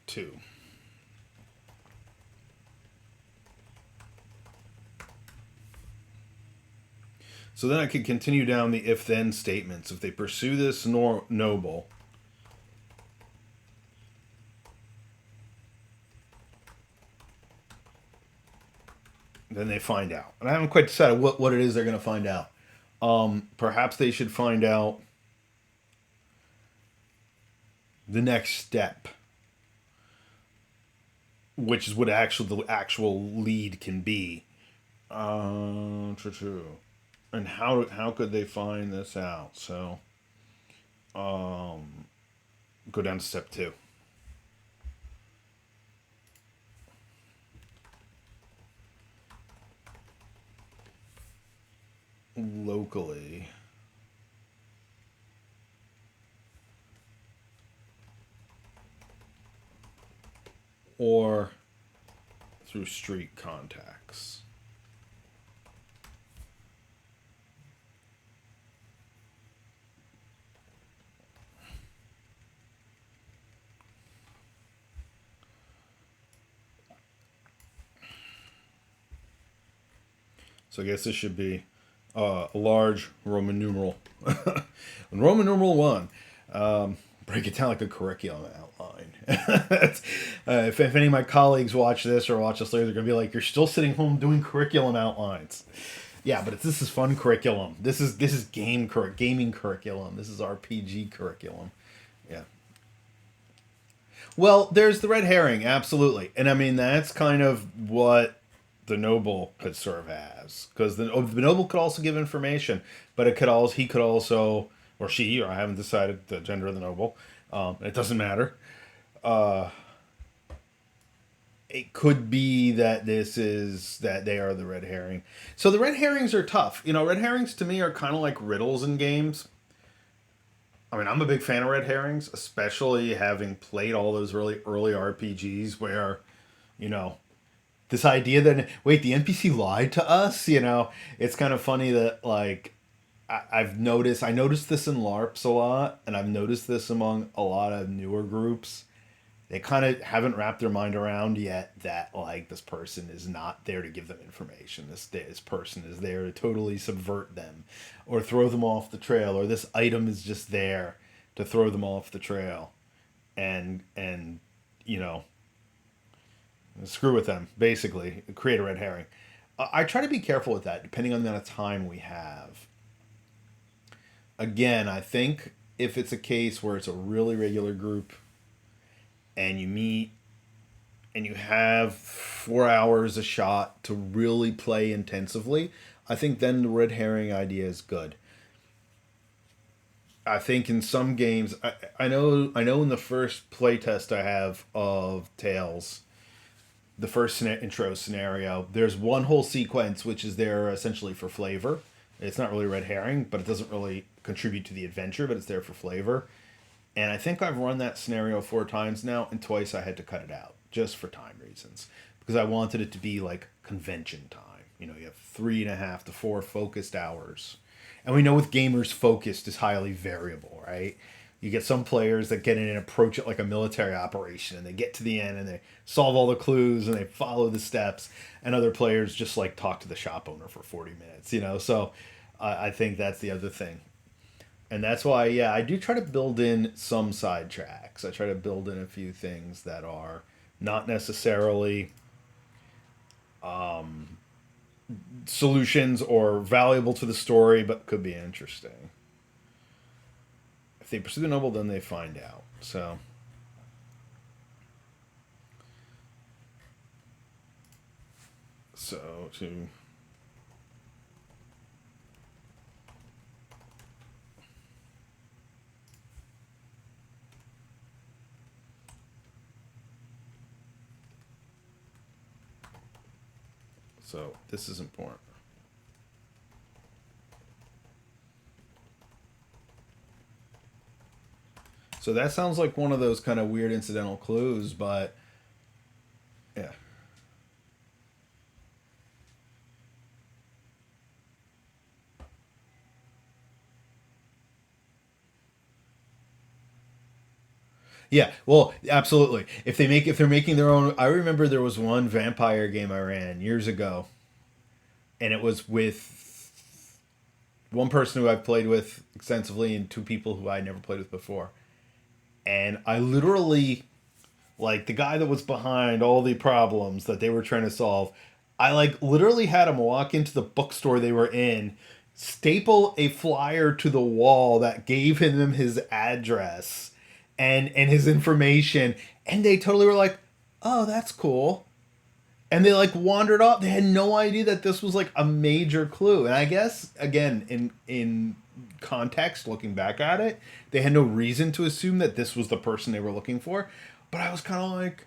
Two. So then I could continue down the if then statements. If they pursue this noble, then they find out. And I haven't quite decided what it is they're going to find out. Perhaps they should find out the next step, which is what the actual lead can be. True. And how could they find this out? So, go down to step 2. Locally. Or through street contacts. So I guess this should be a large Roman numeral. Roman numeral 1. Break it down like a curriculum outline. If any of my colleagues watch this or watch this later, they're going to be like, you're still sitting home doing curriculum outlines. Yeah, but this is fun curriculum. This is gaming curriculum. This is RPG curriculum. Yeah. Well, there's the red herring, absolutely, and I mean that's kind of what the noble could serve as, because the noble could also give information, but he could also, or she, or I haven't decided the gender of the noble. It doesn't matter. It could be that that they are the red herring. So the red herrings are tough. Red herrings to me are kind of like riddles in games. I mean, I'm a big fan of red herrings, especially having played all those really early RPGs where, you know, this idea that, wait, the NPC lied to us. It's kind of funny that like I noticed this in LARPs a lot, and I've noticed this among a lot of newer groups. They kind of haven't wrapped their mind around yet that like this person is not there to give them information. This person is there to totally subvert them, or throw them off the trail, or this item is just there to throw them off the trail, and you know screw with them, basically create a red herring. I try to be careful with that depending on the amount of time we have. Again, I think if it's a case where it's a really regular group and you meet and you have 4 hours a shot to really play intensively, I think then the red herring idea is good. I think in some games, I know in the first playtest I have of Tales, the first intro scenario, there's one whole sequence which is there essentially for flavor. It's not really red herring, but it doesn't really contribute to the adventure, but it's there for flavor. And I think I've run that scenario 4 times now, and twice I had to cut it out just for time reasons, because I wanted it to be like convention time. You have 3.5 to 4 focused hours, and we know with gamers, focused is highly variable, right? You get some players that get in and approach it like a military operation, and they get to the end and they solve all the clues and they follow the steps, and other players just like talk to the shop owner for 40 minutes. So I think that's the other thing. And that's why, yeah, I do try to build in some side tracks. I try to build in a few things that are not necessarily solutions or valuable to the story, but could be interesting. If they pursue the noble, then they find out. So to So this is important. So that sounds like one of those kind of weird incidental clues, but yeah. Yeah, well, absolutely. If they're making their own, I remember there was one vampire game I ran years ago, and it was with one person who I've played with extensively and 2 people who I never played with before. And I literally, like, the guy that was behind all the problems that they were trying to solve, I like literally had him walk into the bookstore they were in, staple a flyer to the wall that gave him his address and his information, and they totally were like, "Oh, that's cool." And they like wandered off. They had no idea that this was like a major clue. And I guess again, in context, looking back at it, they had no reason to assume that this was the person they were looking for. But I was kind of like,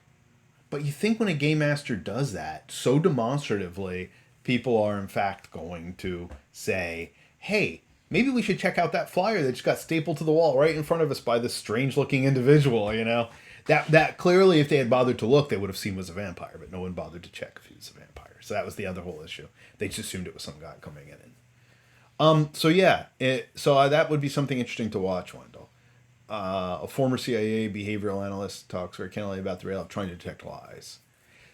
but you think when a game master does that so demonstratively, people are in fact going to say, "Hey, maybe we should check out that flyer that just got stapled to the wall right in front of us by this strange looking individual." That clearly, if they had bothered to look, they would have seen was a vampire, but no one bothered to check if he was a vampire. So that was the other whole issue. They just assumed it was some guy coming in. So yeah, that would be something interesting to watch, Wendell. A former CIA behavioral analyst talks very candidly about the reality of trying to detect lies.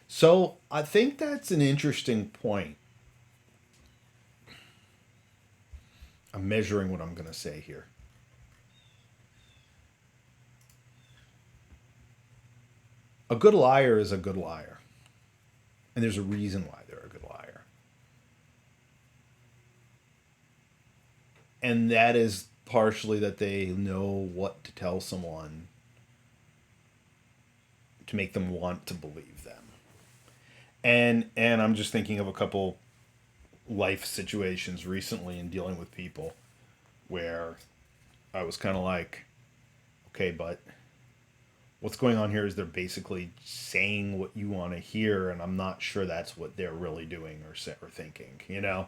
So I think that's an interesting point. I'm measuring what I'm going to say here. A good liar is a good liar. And there's a reason why they're a good liar. And that is partially that they know what to tell someone to make them want to believe them. And I'm just thinking of a couple life situations recently in dealing with people where I was kind of like, okay, but what's going on here is they're basically saying what you want to hear, and I'm not sure that's what they're really doing or thinking, you know?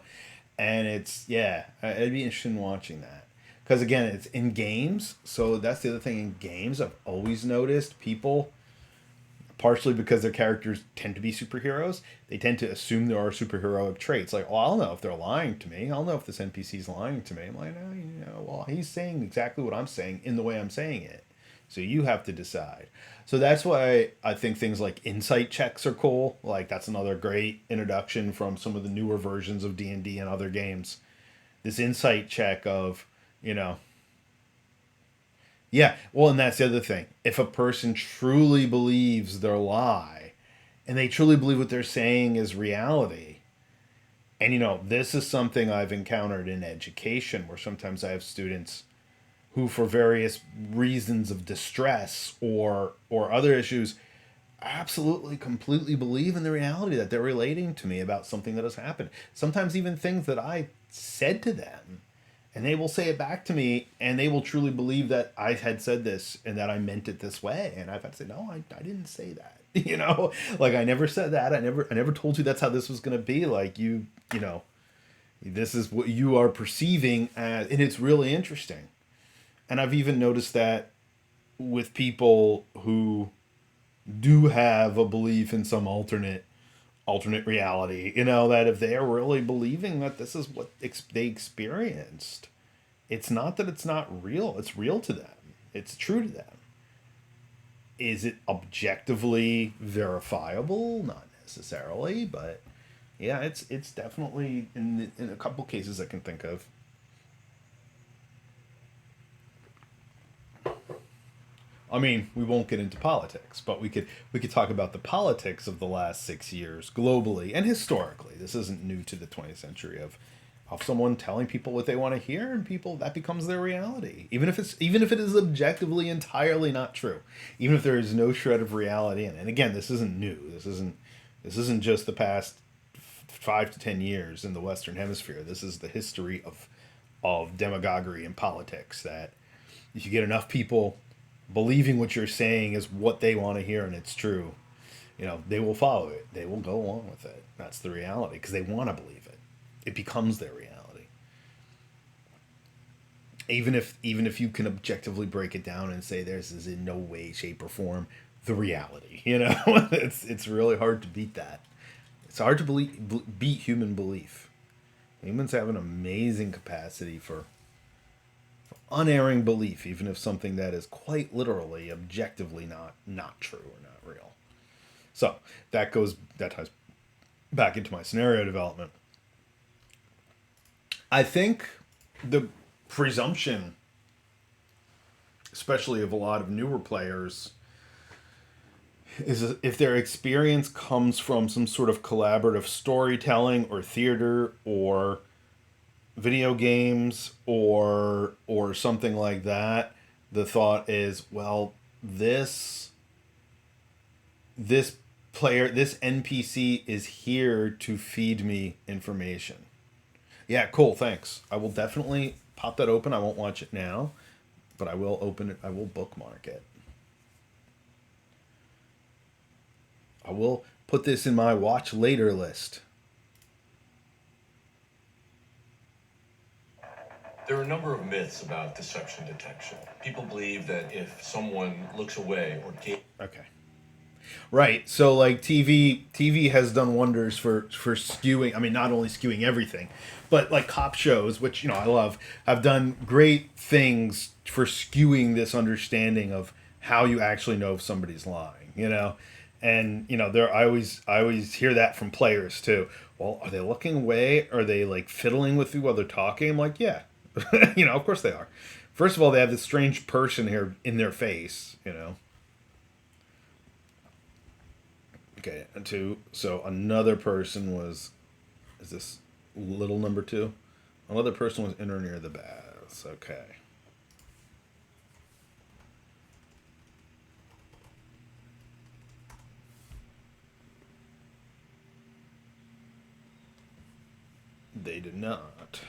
And it'd be interesting watching that. Because again, it's in games, so that's the other thing. In games, I've always noticed people, partially because their characters tend to be superheroes, they tend to assume there are superheroic traits. Like, oh, I'll know if they're lying to me. I'll know if this NPC's lying to me. I'm like, no, well, he's saying exactly what I'm saying in the way I'm saying it. So you have to decide. So that's why I think things like insight checks are cool. Like that's another great introduction from some of the newer versions of D&D and other games. This insight check of, you know, yeah, well, and that's the other thing. If a person truly believes their lie and they truly believe what they're saying is reality, and this is something I've encountered in education where sometimes I have students who, for various reasons of distress or other issues, absolutely completely believe in the reality that they're relating to me about something that has happened. Sometimes even things that I said to them, and they will say it back to me, and they will truly believe that I had said this and that I meant it this way. And I've had to say, no, I didn't say that. Like I never said that. I never told you that's how this was going to be. Like this is what you are perceiving as, and it's really interesting. And I've even noticed that with people who do have a belief in some alternate reality, that if they are really believing that this is what they experienced, it's not that it's not real. It's real to them. It's true to them. Is it objectively verifiable? Not necessarily, but yeah, it's definitely in a couple cases I can think of. I mean, we won't get into politics, but we could talk about the politics of the last 6 years globally and historically. This isn't new to the 20th century of someone telling people what they want to hear, and people that becomes their reality. Even if it is objectively entirely not true, even if there is no shred of reality in it. And again, this isn't new. This isn't just the past 5 to 10 years in the Western Hemisphere. This is the history of demagoguery and politics. That if you get enough people believing what you're saying is what they want to hear and it's true, they will follow it. They will go along with it. That's the reality because they want to believe it. It becomes their reality. Even if you can objectively break it down and say this is in no way, shape, or form the reality, it's really hard to beat that. It's hard to beat human belief. Humans have an amazing capacity for unerring belief, even if something that is quite literally, objectively not true or not real. So that ties back into my scenario development. I think the presumption, especially of a lot of newer players, is if their experience comes from some sort of collaborative storytelling or theater or video games or something like that, the thought is, well, this NPC is here to feed me information. Yeah, cool, thanks. I will definitely pop that open. I won't watch it now, but I will open it. I will bookmark it. I will put this in my watch later list. There are a number of myths about deception detection. People believe that if someone looks away or Okay. Right. So like TV has done wonders for skewing. I mean, not only skewing everything, but like cop shows, which I love, have done great things for skewing this understanding of how you actually know if somebody's lying. And there I always hear that from players too. Well, are they looking away? Are they like fiddling with you while they're talking? I'm like, yeah, of course they are. First of all, they have this strange person here in their face. Okay, and two. So another person was, is this little number two? Another person was in or near the baths. Okay. They did not.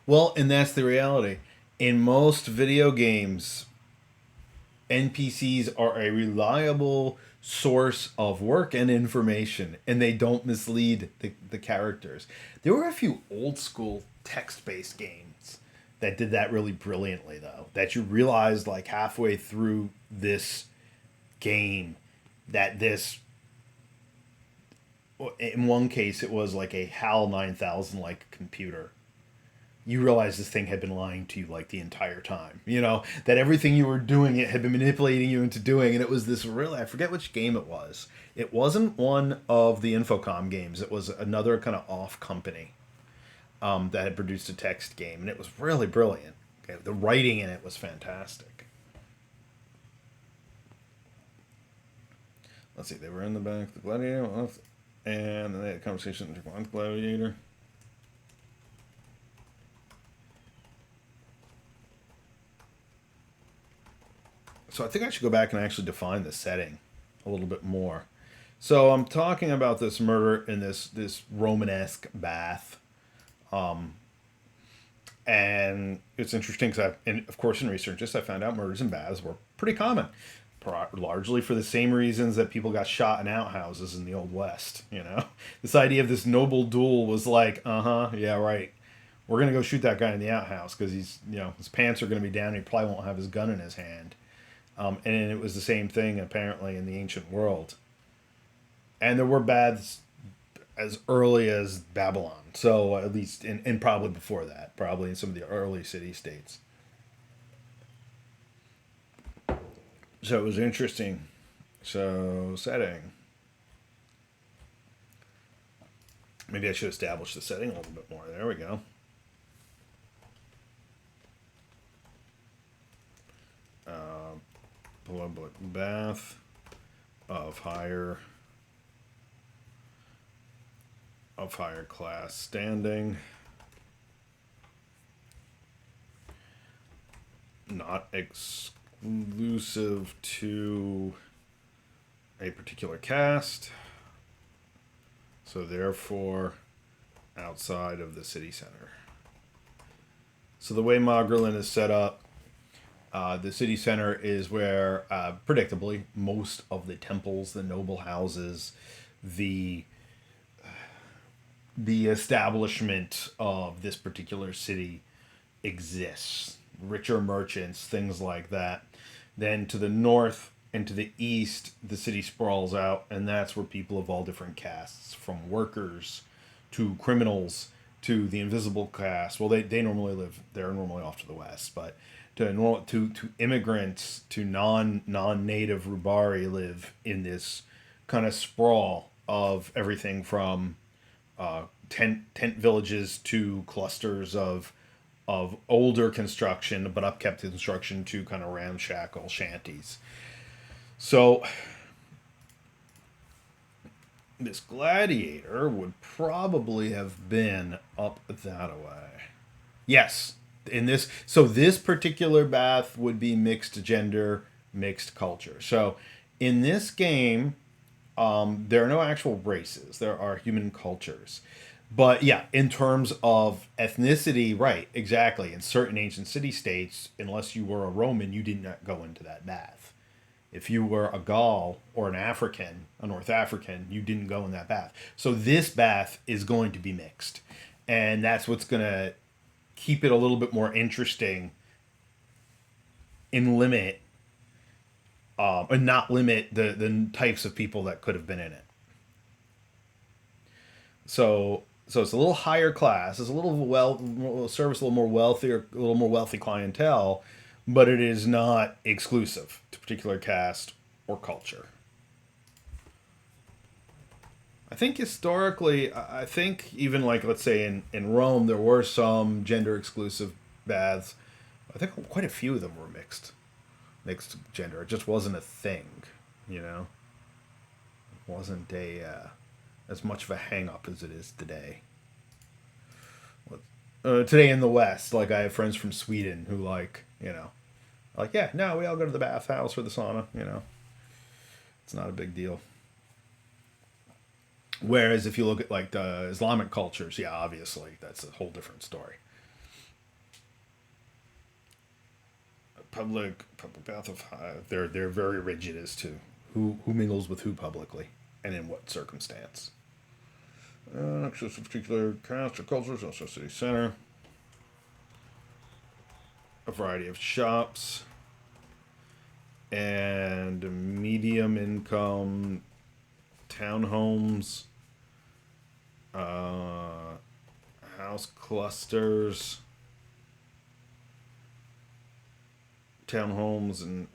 Well, and that's the reality. In most video games, NPCs are a reliable source of work and information, and they don't mislead the characters. There were a few old school text based games that did that really brilliantly, though. That you realized like halfway through this game that in one case, it was like a HAL 9000 like computer. You realize this thing had been lying to you like the entire time. That everything you were doing it had been manipulating you into doing, and it was this really, I forget which game it was. It wasn't one of the Infocom games. It was another kind of off company that had produced a text game, and it was really brilliant. Okay, the writing in it was fantastic. Let's see, they were in the back, the gladiator, and then they had a conversation with the gladiator. So I think I should go back and actually define the setting a little bit more. So I'm talking about this murder in this Romanesque bath, and it's interesting because and of course in research this I found out murders in baths were pretty common, largely for the same reasons that people got shot in outhouses in the old west. This idea of this noble duel was like, yeah, right. We're gonna go shoot that guy in the outhouse because his pants are gonna be down. He probably won't have his gun in his hand. And it was the same thing apparently in the ancient world. And there were baths as early as Babylon. So at least, and probably before that, probably in some of the early city states. So it was interesting. So setting. Maybe I should establish the setting a little bit more. There we go. Public bath of higher class standing, not exclusive to a particular caste, so therefore outside of the city center. So the way Moggerland is set up, the city center is where, predictably, most of the temples, the noble houses, the the establishment of this particular city exists. Richer merchants, things like that. Then to the north and to the east, the city sprawls out, and that's where people of all different castes, from workers to criminals to the invisible caste. Well, they normally live, they're normally off to the west, but to immigrants, to non native Rubari live in this kind of sprawl of everything from tent villages to clusters of older construction but upkept construction to kind of ramshackle shanties. So this gladiator would probably have been up that way. Yes, in this, so this particular bath would be mixed gender, mixed culture. So in this game, there are no actual races. There are human cultures. But yeah, in terms of ethnicity, right, exactly. In certain ancient city states, unless you were a Roman, you did not go into that bath. If you were a Gaul or an African, a North African, you didn't go in that bath. So this bath is going to be mixed. And that's what's going to keep it a little bit more interesting and limit, and not limit the types of people that could have been in it. So it's a little higher class. It's a little service a little more wealthier, a little more wealthy clientele, but it is not exclusive to particular caste or culture. I think historically, I think even like let's say in Rome, there were some gender exclusive baths. I think quite a few of them were mixed gender. It just wasn't a thing, you know. It wasn't a as much of a hang up as it is today. Today in the West, like I have friends from Sweden who like yeah, no, we all go to the bathhouse or the sauna, it's not a big deal. Whereas if you look at like the Islamic cultures, yeah, obviously that's a whole different story. Public bath of they're very rigid as to who mingles with who publicly and in what circumstance. Access to particular caste or cultures, also city center. A variety of shops. And medium income townhomes. House clusters. Townhomes and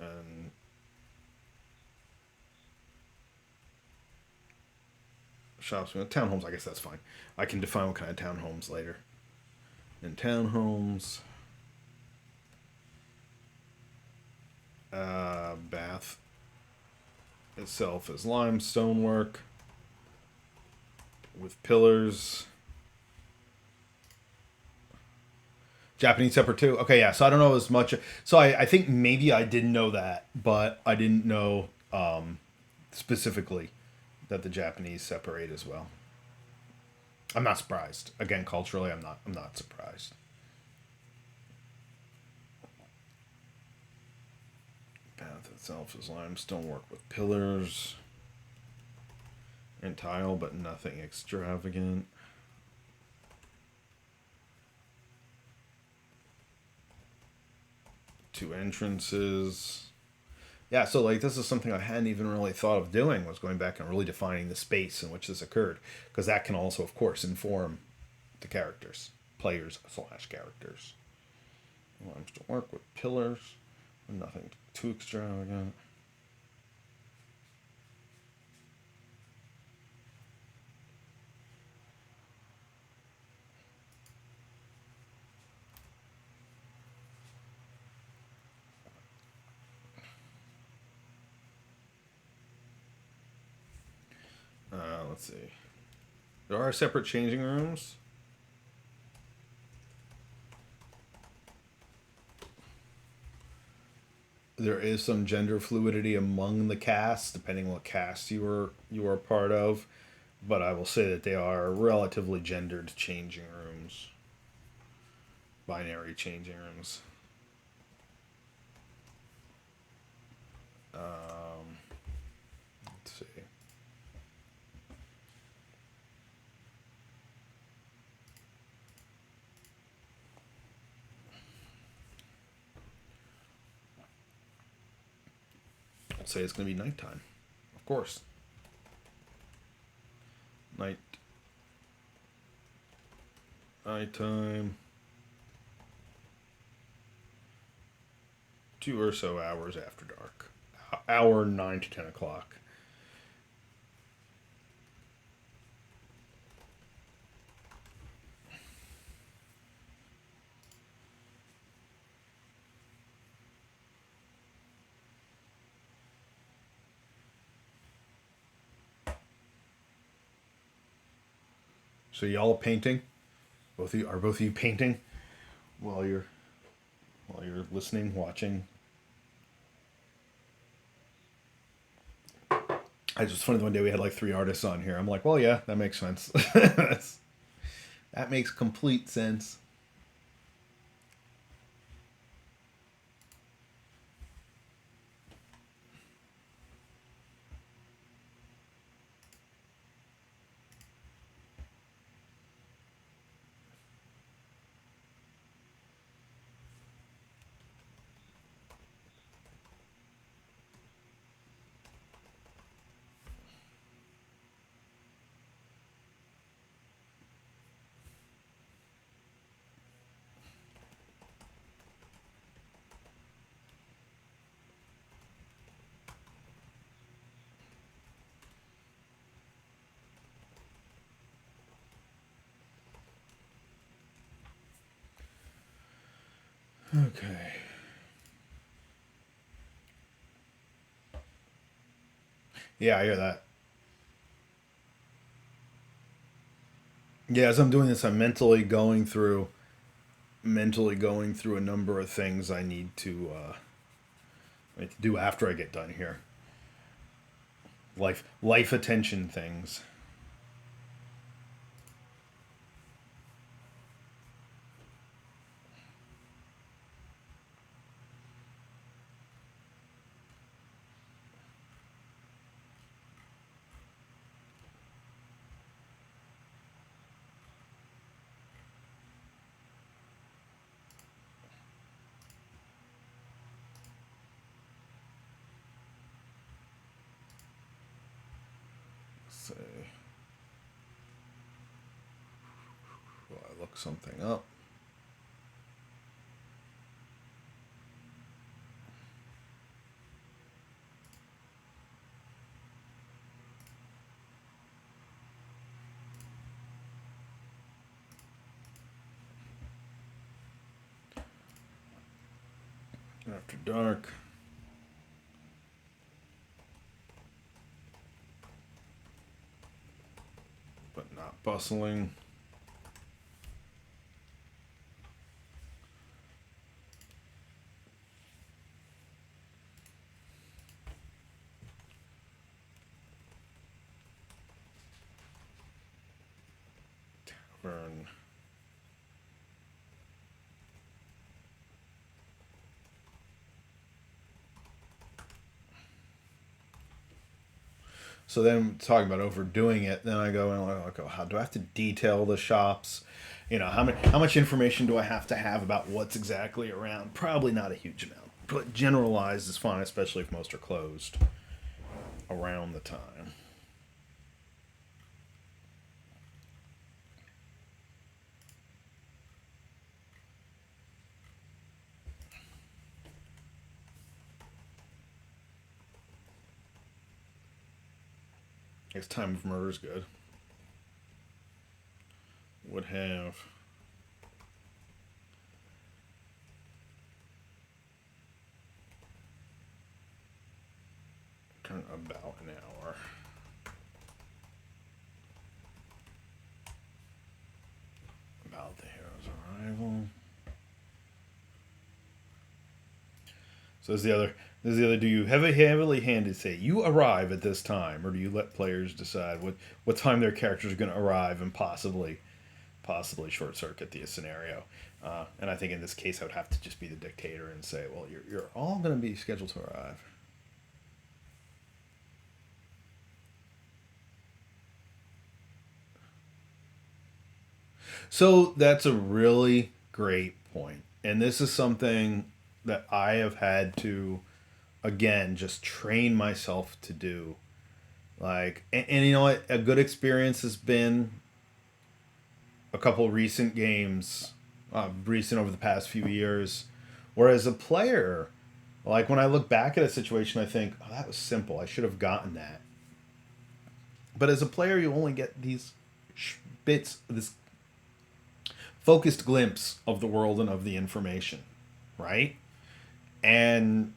shops. Townhomes, I guess that's fine. I can define what kind of townhomes later. And townhomes, bath itself is limestone work with pillars. Japanese separate too. Okay, yeah. So I don't know as much. So I think maybe I didn't know that, but I didn't know specifically that the Japanese separate as well. I'm not surprised. Again, culturally, I'm not surprised. Path itself is limestone work with pillars and tile, but nothing extravagant. Two entrances. Yeah, so like this is something I hadn't even really thought of doing, was going back and really defining the space in which this occurred, because that can also, of course, inform the characters, players slash characters. I'm to work with pillars, nothing too extravagant. Let's see. There are separate changing rooms. There is some gender fluidity among the cast, depending what cast you are a part of. But I will say that they are relatively gendered changing rooms. Binary changing rooms. Let's see. I'll say it's going to be nighttime. Of course. Nighttime. 2 or so hours after dark. Hour 9 to 10 o'clock. So y'all painting? Both of you painting while you're listening, watching? I just funny the one day we had like 3 artists on here. I'm like, well, yeah, that makes sense. That makes complete sense. Okay. Yeah, I hear that. Yeah, as I'm doing this, I'm mentally going through a number of things I need to do after I get done here. Life attention things. Let's see. Will I look something up? After dark. But not bustling. Tavern. So then talking about overdoing it, then I go and like, oh, how do I have to detail the shops? How much information do I have to have about what's exactly around? Probably not a huge amount, but generalized is fine, especially if most are closed around the time. I guess time of murder is good. Would have about an hour. About the hero's arrival. So there's the other. There's the other. Do you heavily handed say you arrive at this time, or do you let players decide what time their characters are going to arrive and possibly short circuit the scenario? And I think in this case, I would have to just be the dictator and say, well, you're all going to be scheduled to arrive. So that's a really great point. And this is something that I have had to, again, just train myself to do. And you know what? A good experience has been a couple recent games, recent over the past few years. Whereas a player, like when I look back at a situation, I think, oh, that was simple. I should have gotten that. But as a player, you only get these bits, this focused glimpse of the world and of the information, right? And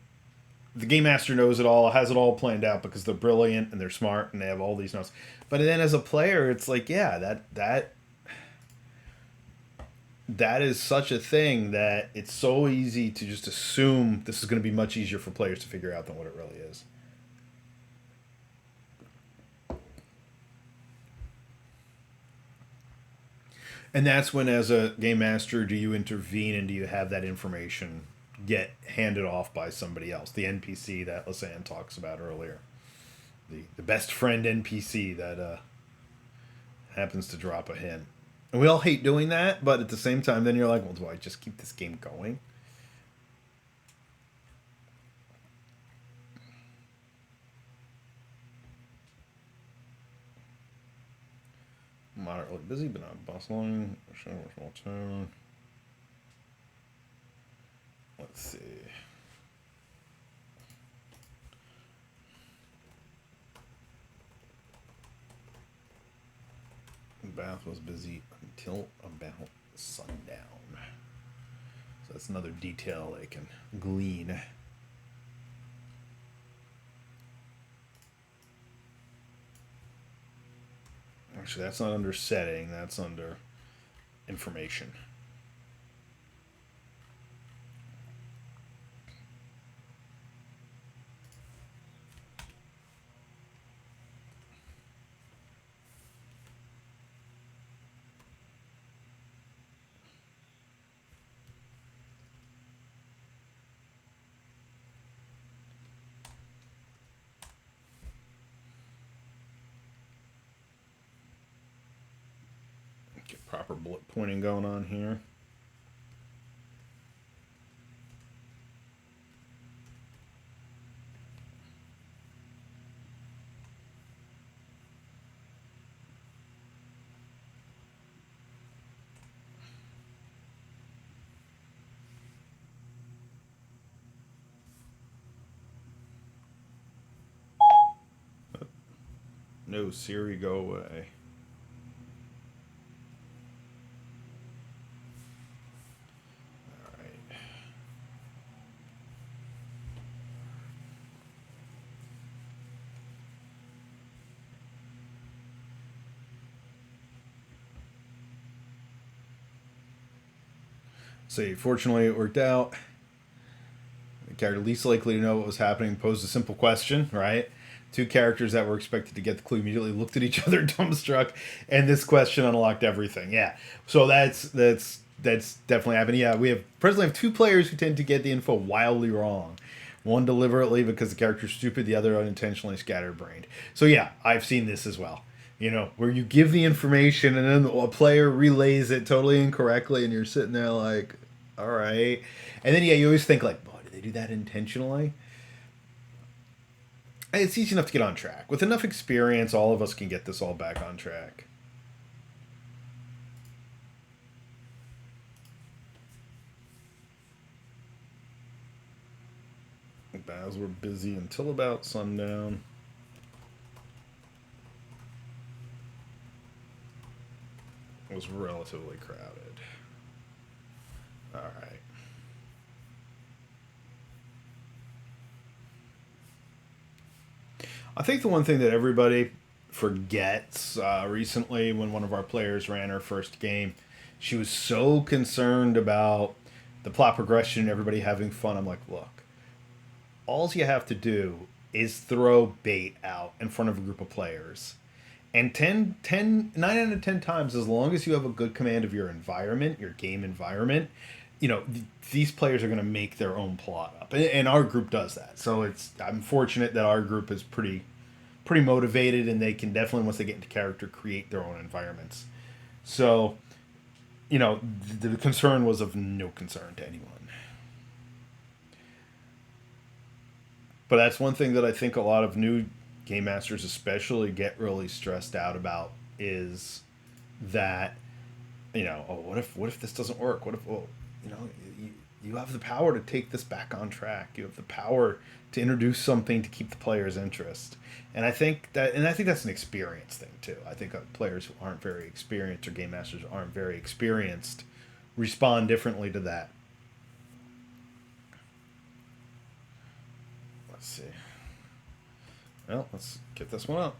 the game master knows it all, has it all planned out because they're brilliant and they're smart and they have all these notes. But then as a player, it's like, yeah, that that is such a thing that it's so easy to just assume this is going to be much easier for players to figure out than what it really is. And that's when, as a game master, do you intervene and do you have that information get handed off by somebody else? The NPC that Lasan talks about earlier. The best friend NPC that happens to drop a hint. And we all hate doing that, but at the same time, then you're like, well, do I just keep this game going? Moderately busy, but not bustling. Small town. Let's see. Bath was busy until about sundown. So that's another detail they can glean. Actually, that's not under setting, that's under information. Get proper bullet pointing going on here. No, Siri, go away. Alright. So, fortunately, it worked out. The character least likely to know what was happening posed a simple question, right? Two characters that were expected to get the clue immediately looked at each other dumbstruck, and this question unlocked everything. Yeah, so that's definitely happened. Yeah, we presently have two players who tend to get the info wildly wrong. One deliberately because the character's stupid, the other unintentionally scatterbrained. So yeah, I've seen this as well. You know, where you give the information and then a player relays it totally incorrectly, and you're sitting there like, all right. And then yeah, you always think like, boy, did they do that intentionally? It's easy enough to get on track. With enough experience, all of us can get this all back on track. Baths were busy until about sundown. It was relatively crowded. Alright. I think the one thing that everybody forgets recently when one of our players ran her first game, she was so concerned about the plot progression and everybody having fun. I'm like, look, all you have to do is throw bait out in front of a group of players. And 9 out of 10 times, as long as you have a good command of your environment, your game environment, you know, these players are going to make their own plot up. And our group does that. So I'm fortunate that our group is pretty motivated, and they can definitely, once they get into character, create their own environments. So, you know, the concern was of no concern to anyone. But that's one thing that I think a lot of new game masters especially get really stressed out about is that, you know, oh, what if this doesn't work? What if, well, you know, you have the power to take this back on track. You have the power to introduce something to keep the player's interest. And I think that's an experience thing too. I think players who aren't very experienced, or game masters who aren't very experienced, respond differently to that. Let's see. Well, let's get this one up.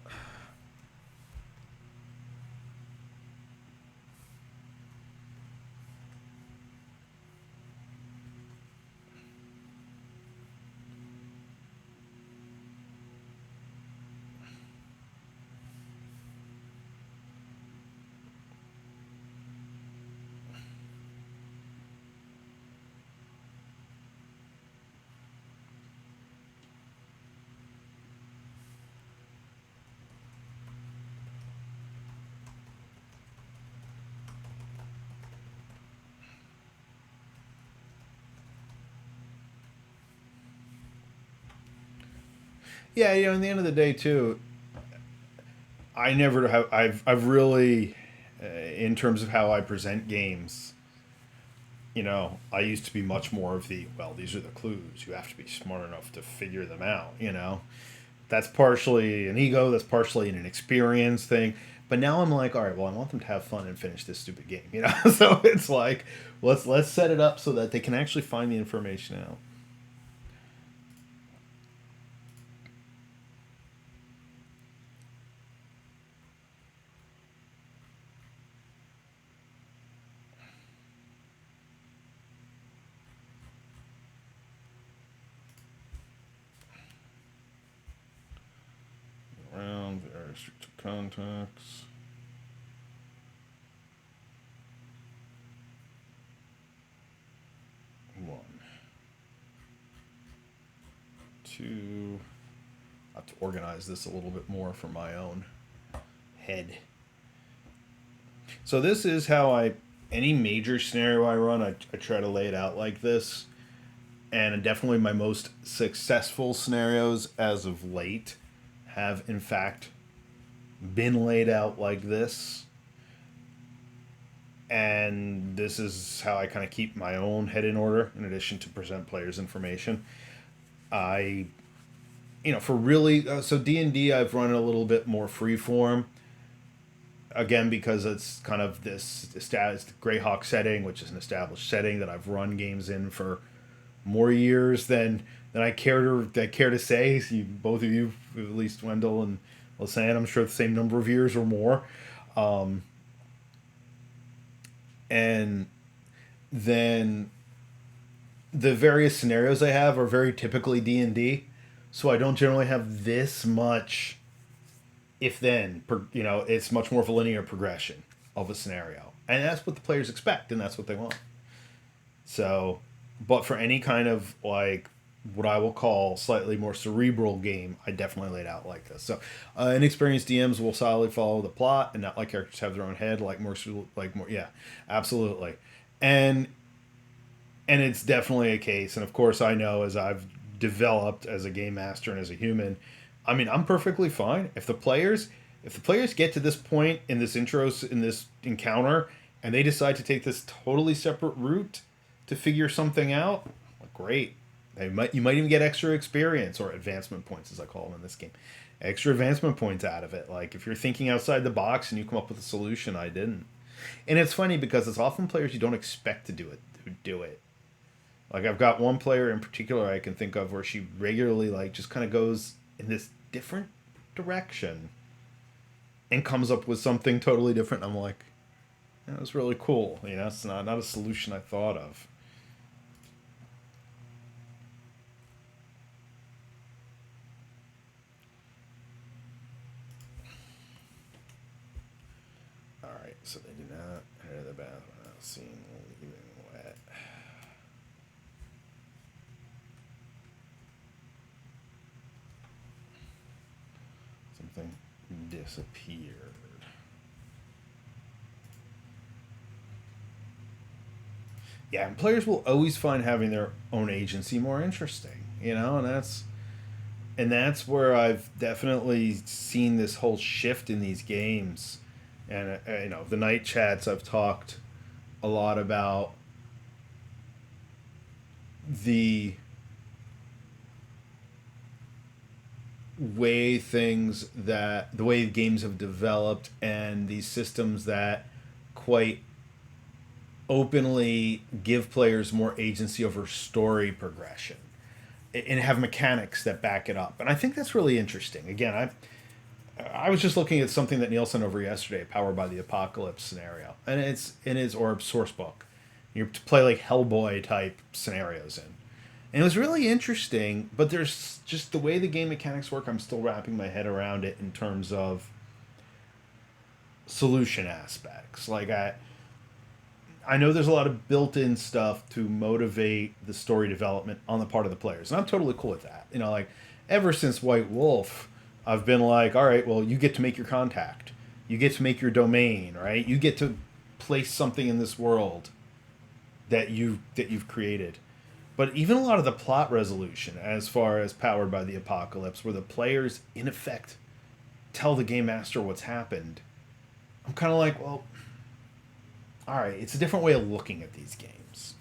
Yeah, you know, in the end of the day too, I never have. I've really, in terms of how I present games, you know, I used to be much more of the, well, these are the clues. You have to be smart enough to figure them out, you know? That's partially an ego, that's partially an experience thing. But now I'm like, all right, well, I want them to have fun and finish this stupid game, you know? So it's like, let's set it up so that they can actually find the information out. Around the restricted contacts. One, two. I have to organize this a little bit more for my own head. So this is how any major scenario I run, I try to lay it out like this. And definitely my most successful scenarios as of late have in fact been laid out like this. And this is how I kind of keep my own head in order in addition to present players information. I for really so D&D I've run a little bit more freeform, again because it's kind of this established Greyhawk setting, which is an established setting that I've run games in for more years than I care to say. You, both of you, at least Wendell and Lisanne, I'm sure the same number of years or more. And then the various scenarios I have are very typically D&D, so I don't generally have this much if then, it's much more of a linear progression of a scenario. And that's what the players expect, and that's what they want. So, but for any kind of like what I will call slightly more cerebral game, I definitely laid out like this. So, inexperienced DMs will solidly follow the plot and not like characters have their own head, yeah, absolutely. And and it's definitely a case. And of course, I know as I've developed as a game master and as a human, I mean, I'm perfectly fine if the players get to this point in this encounter and they decide to take this totally separate route to figure something out. Well, great. You might even get extra experience or advancement points, as I call them in this game. Extra advancement points out of it. Like if you're thinking outside the box and you come up with a solution, I didn't. And it's funny because it's often players you don't expect to do it who do it. Like I've got one player in particular I can think of where she regularly like just kind of goes in this different direction and comes up with something totally different. I'm like, that was really cool. You know, it's not a solution I thought of. All right, so they do not enter the bath without seeing leaving wet. Something disappeared. Yeah, and players will always find having their own agency more interesting, you know, and that's where I've definitely seen this whole shift in these games. And the night chats I've talked a lot about the the way games have developed and these systems that quite openly give players more agency over story progression and have mechanics that back it up. And I think that's really interesting. Again, I was just looking at something that Neil sent over yesterday, Powered by the Apocalypse scenario, and it's in his or source book. You play like Hellboy type scenarios in, and it was really interesting. But there's just the way the game mechanics work. I'm still wrapping my head around it in terms of solution aspects. Like I know there's a lot of built-in stuff to motivate the story development on the part of the players, and I'm totally cool with that. You know, like ever since White Wolf, I've been like, all right, well, you get to make your contact, you get to make your domain, right? You get to place something in this world that you've created. But even a lot of the plot resolution, as far as Powered by the Apocalypse, where the players, in effect, tell the game master what's happened, I'm kind of like, well, all right, it's a different way of looking at these games,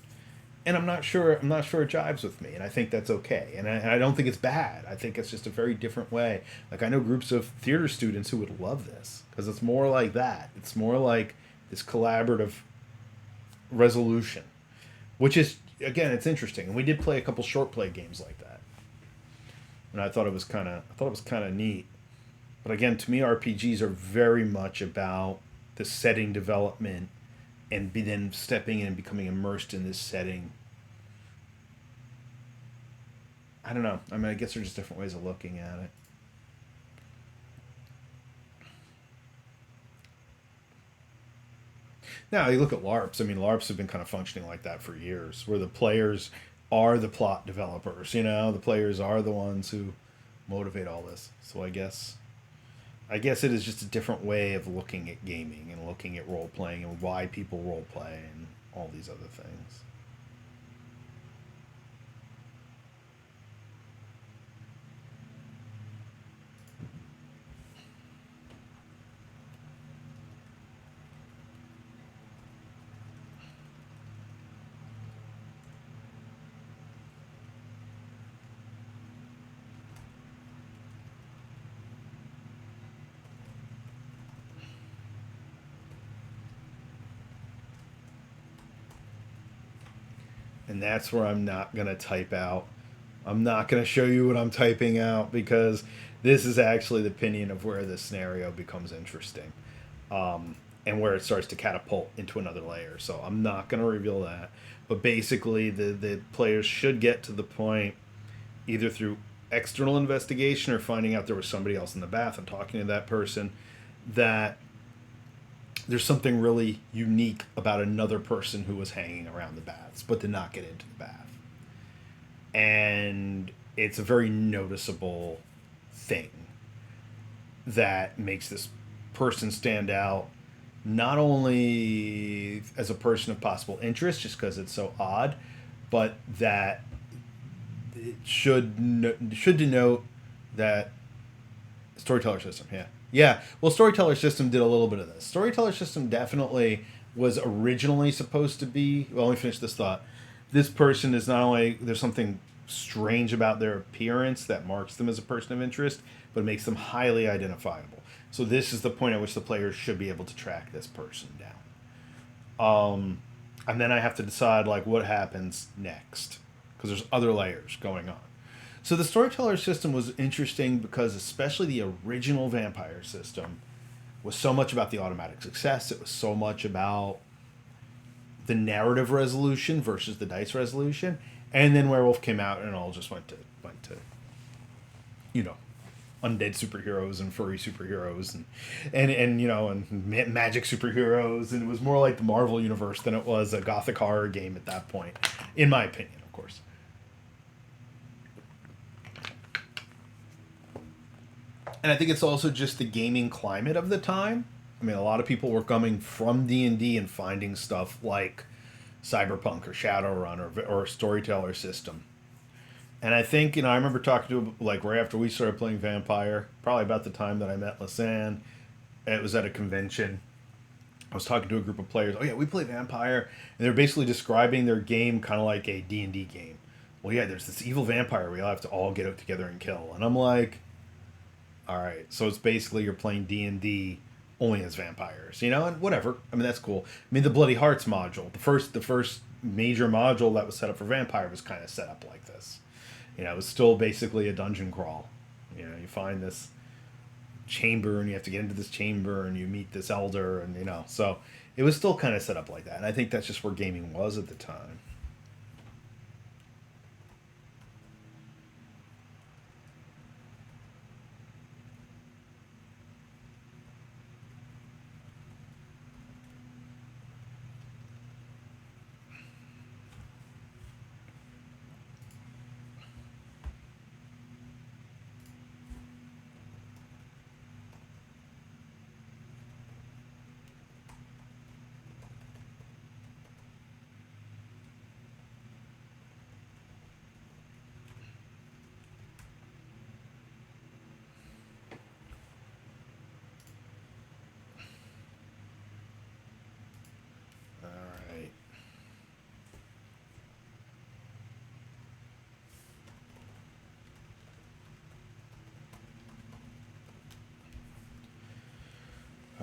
and I'm not sure it jives with me, and I think that's okay, and I don't think it's bad. I think it's just a very different way. Like, I know groups of theater students who would love this because it's more like that. It's more like this collaborative resolution, which is, again, it's interesting. And we did play a couple short play games like that, and I thought it was kind of neat. But again, to me, RPGs are very much about the setting development and be then stepping in and becoming immersed in this setting. I don't know. I mean, I guess they're just different ways of looking at it. Now, you look at LARPs. I mean, LARPs have been kind of functioning like that for years, where the players are the plot developers. You know, the players are the ones who motivate all this. So I guess it is just a different way of looking at gaming and looking at role playing and why people role play and all these other things. And that's where I'm not going to type out. I'm not going to show you what I'm typing out because this is actually the opinion of where the scenario becomes interesting, and where it starts to catapult into another layer. So I'm not going to reveal that. But basically, the players should get to the point either through external investigation or finding out there was somebody else in the bath and talking to that person, that there's something really unique about another person who was hanging around the baths but did not get into the bath. And it's a very noticeable thing that makes this person stand out, not only as a person of possible interest, just because it's so odd, but that it should denote that storyteller system. Yeah. Well, storyteller system did a little bit of this. Storyteller system definitely was originally supposed to be. Well, let me finish this thought. This person is not only, there's something strange about their appearance that marks them as a person of interest, but makes them highly identifiable. So this is the point at which the players should be able to track this person down. And then I have to decide like what happens next, because there's other layers going on. So the storyteller system was interesting because especially the original vampire system was so much about the automatic success. It was so much about the narrative resolution versus the dice resolution. And then Werewolf came out and it all just went to you know, undead superheroes and furry superheroes and you know, and magic superheroes, and it was more like the Marvel universe than it was a gothic horror game at that point, in my opinion, of course. And I think it's also just the gaming climate of the time. I mean, a lot of people were coming from D&D and finding stuff like Cyberpunk or Shadowrun or a storyteller system. And I think, you know, I remember talking to him, like, right after we started playing Vampire, probably about the time that I met Lasan. It was at a convention. I was talking to a group of players. Oh, yeah, we play Vampire. And they're basically describing their game kind of like a D&D game. Well, yeah, there's this evil vampire we all have to all get out together and kill. And I'm like, all right, so it's basically you're playing D&D only as vampires, you know, and whatever. I mean, that's cool. I mean, the Bloody Hearts module, the first major module that was set up for Vampire was kind of set up like this. You know, it was still basically a dungeon crawl. You know, you find this chamber and you have to get into this chamber and you meet this elder, and you know, so it was still kind of set up like that. And I think that's just where gaming was at the time.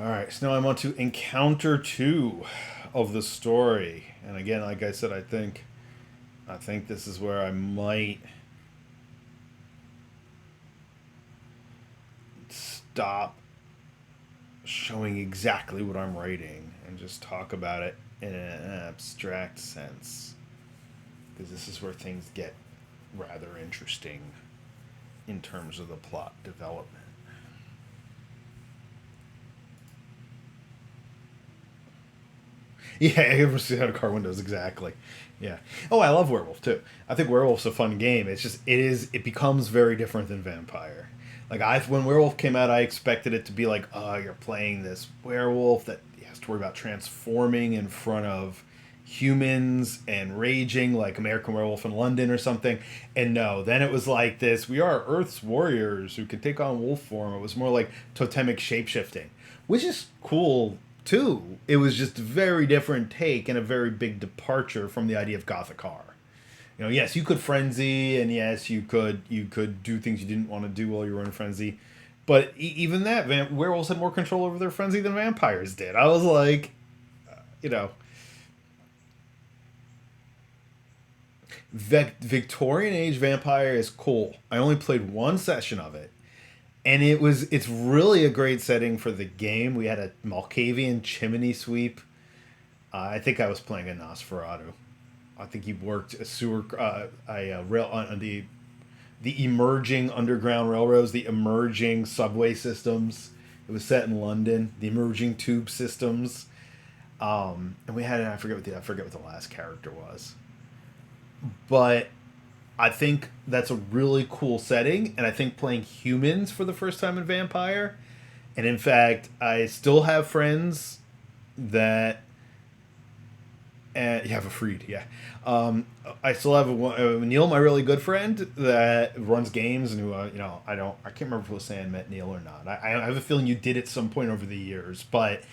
All right, so now I'm on to encounter 2 of the story. And again, like I said, I think this is where I might stop showing exactly what I'm writing and just talk about it in an abstract sense. Because this is where things get rather interesting in terms of the plot development. Yeah, ever see out of car windows, exactly. Yeah. Oh, I love Werewolf too. I think Werewolf's a fun game. It becomes very different than Vampire. Like when Werewolf came out, I expected it to be like, oh, you're playing this werewolf that has to worry about transforming in front of humans and raging like American Werewolf in London or something. And no, then it was like this: we are Earth's warriors who can take on wolf form. It was more like totemic shapeshifting, which is cool too. It was just a very different take and a very big departure from the idea of gothic horror. Yes, you could frenzy, and yes, you could do things you didn't want to do while you were in frenzy, but even that, werewolves had more control over their frenzy than vampires did. I was like, you know, Victorian age vampire is cool. I only played one session of it, and it's really a great setting for the game. We had a Malkavian chimney sweep. I think I was playing a Nosferatu. I think he worked a sewer, a rail on the emerging underground railroads, the emerging subway systems. It was set in London. The emerging tube systems, and we had I forget what the last character was, but I think that's a really cool setting, and I think playing humans for the first time in Vampire, and in fact, I still have friends that and you have a Freed, yeah. I still have Neil, my really good friend that runs games, and who I can't remember if it was saying I met Neil or not. I have a feeling you did at some point over the years, but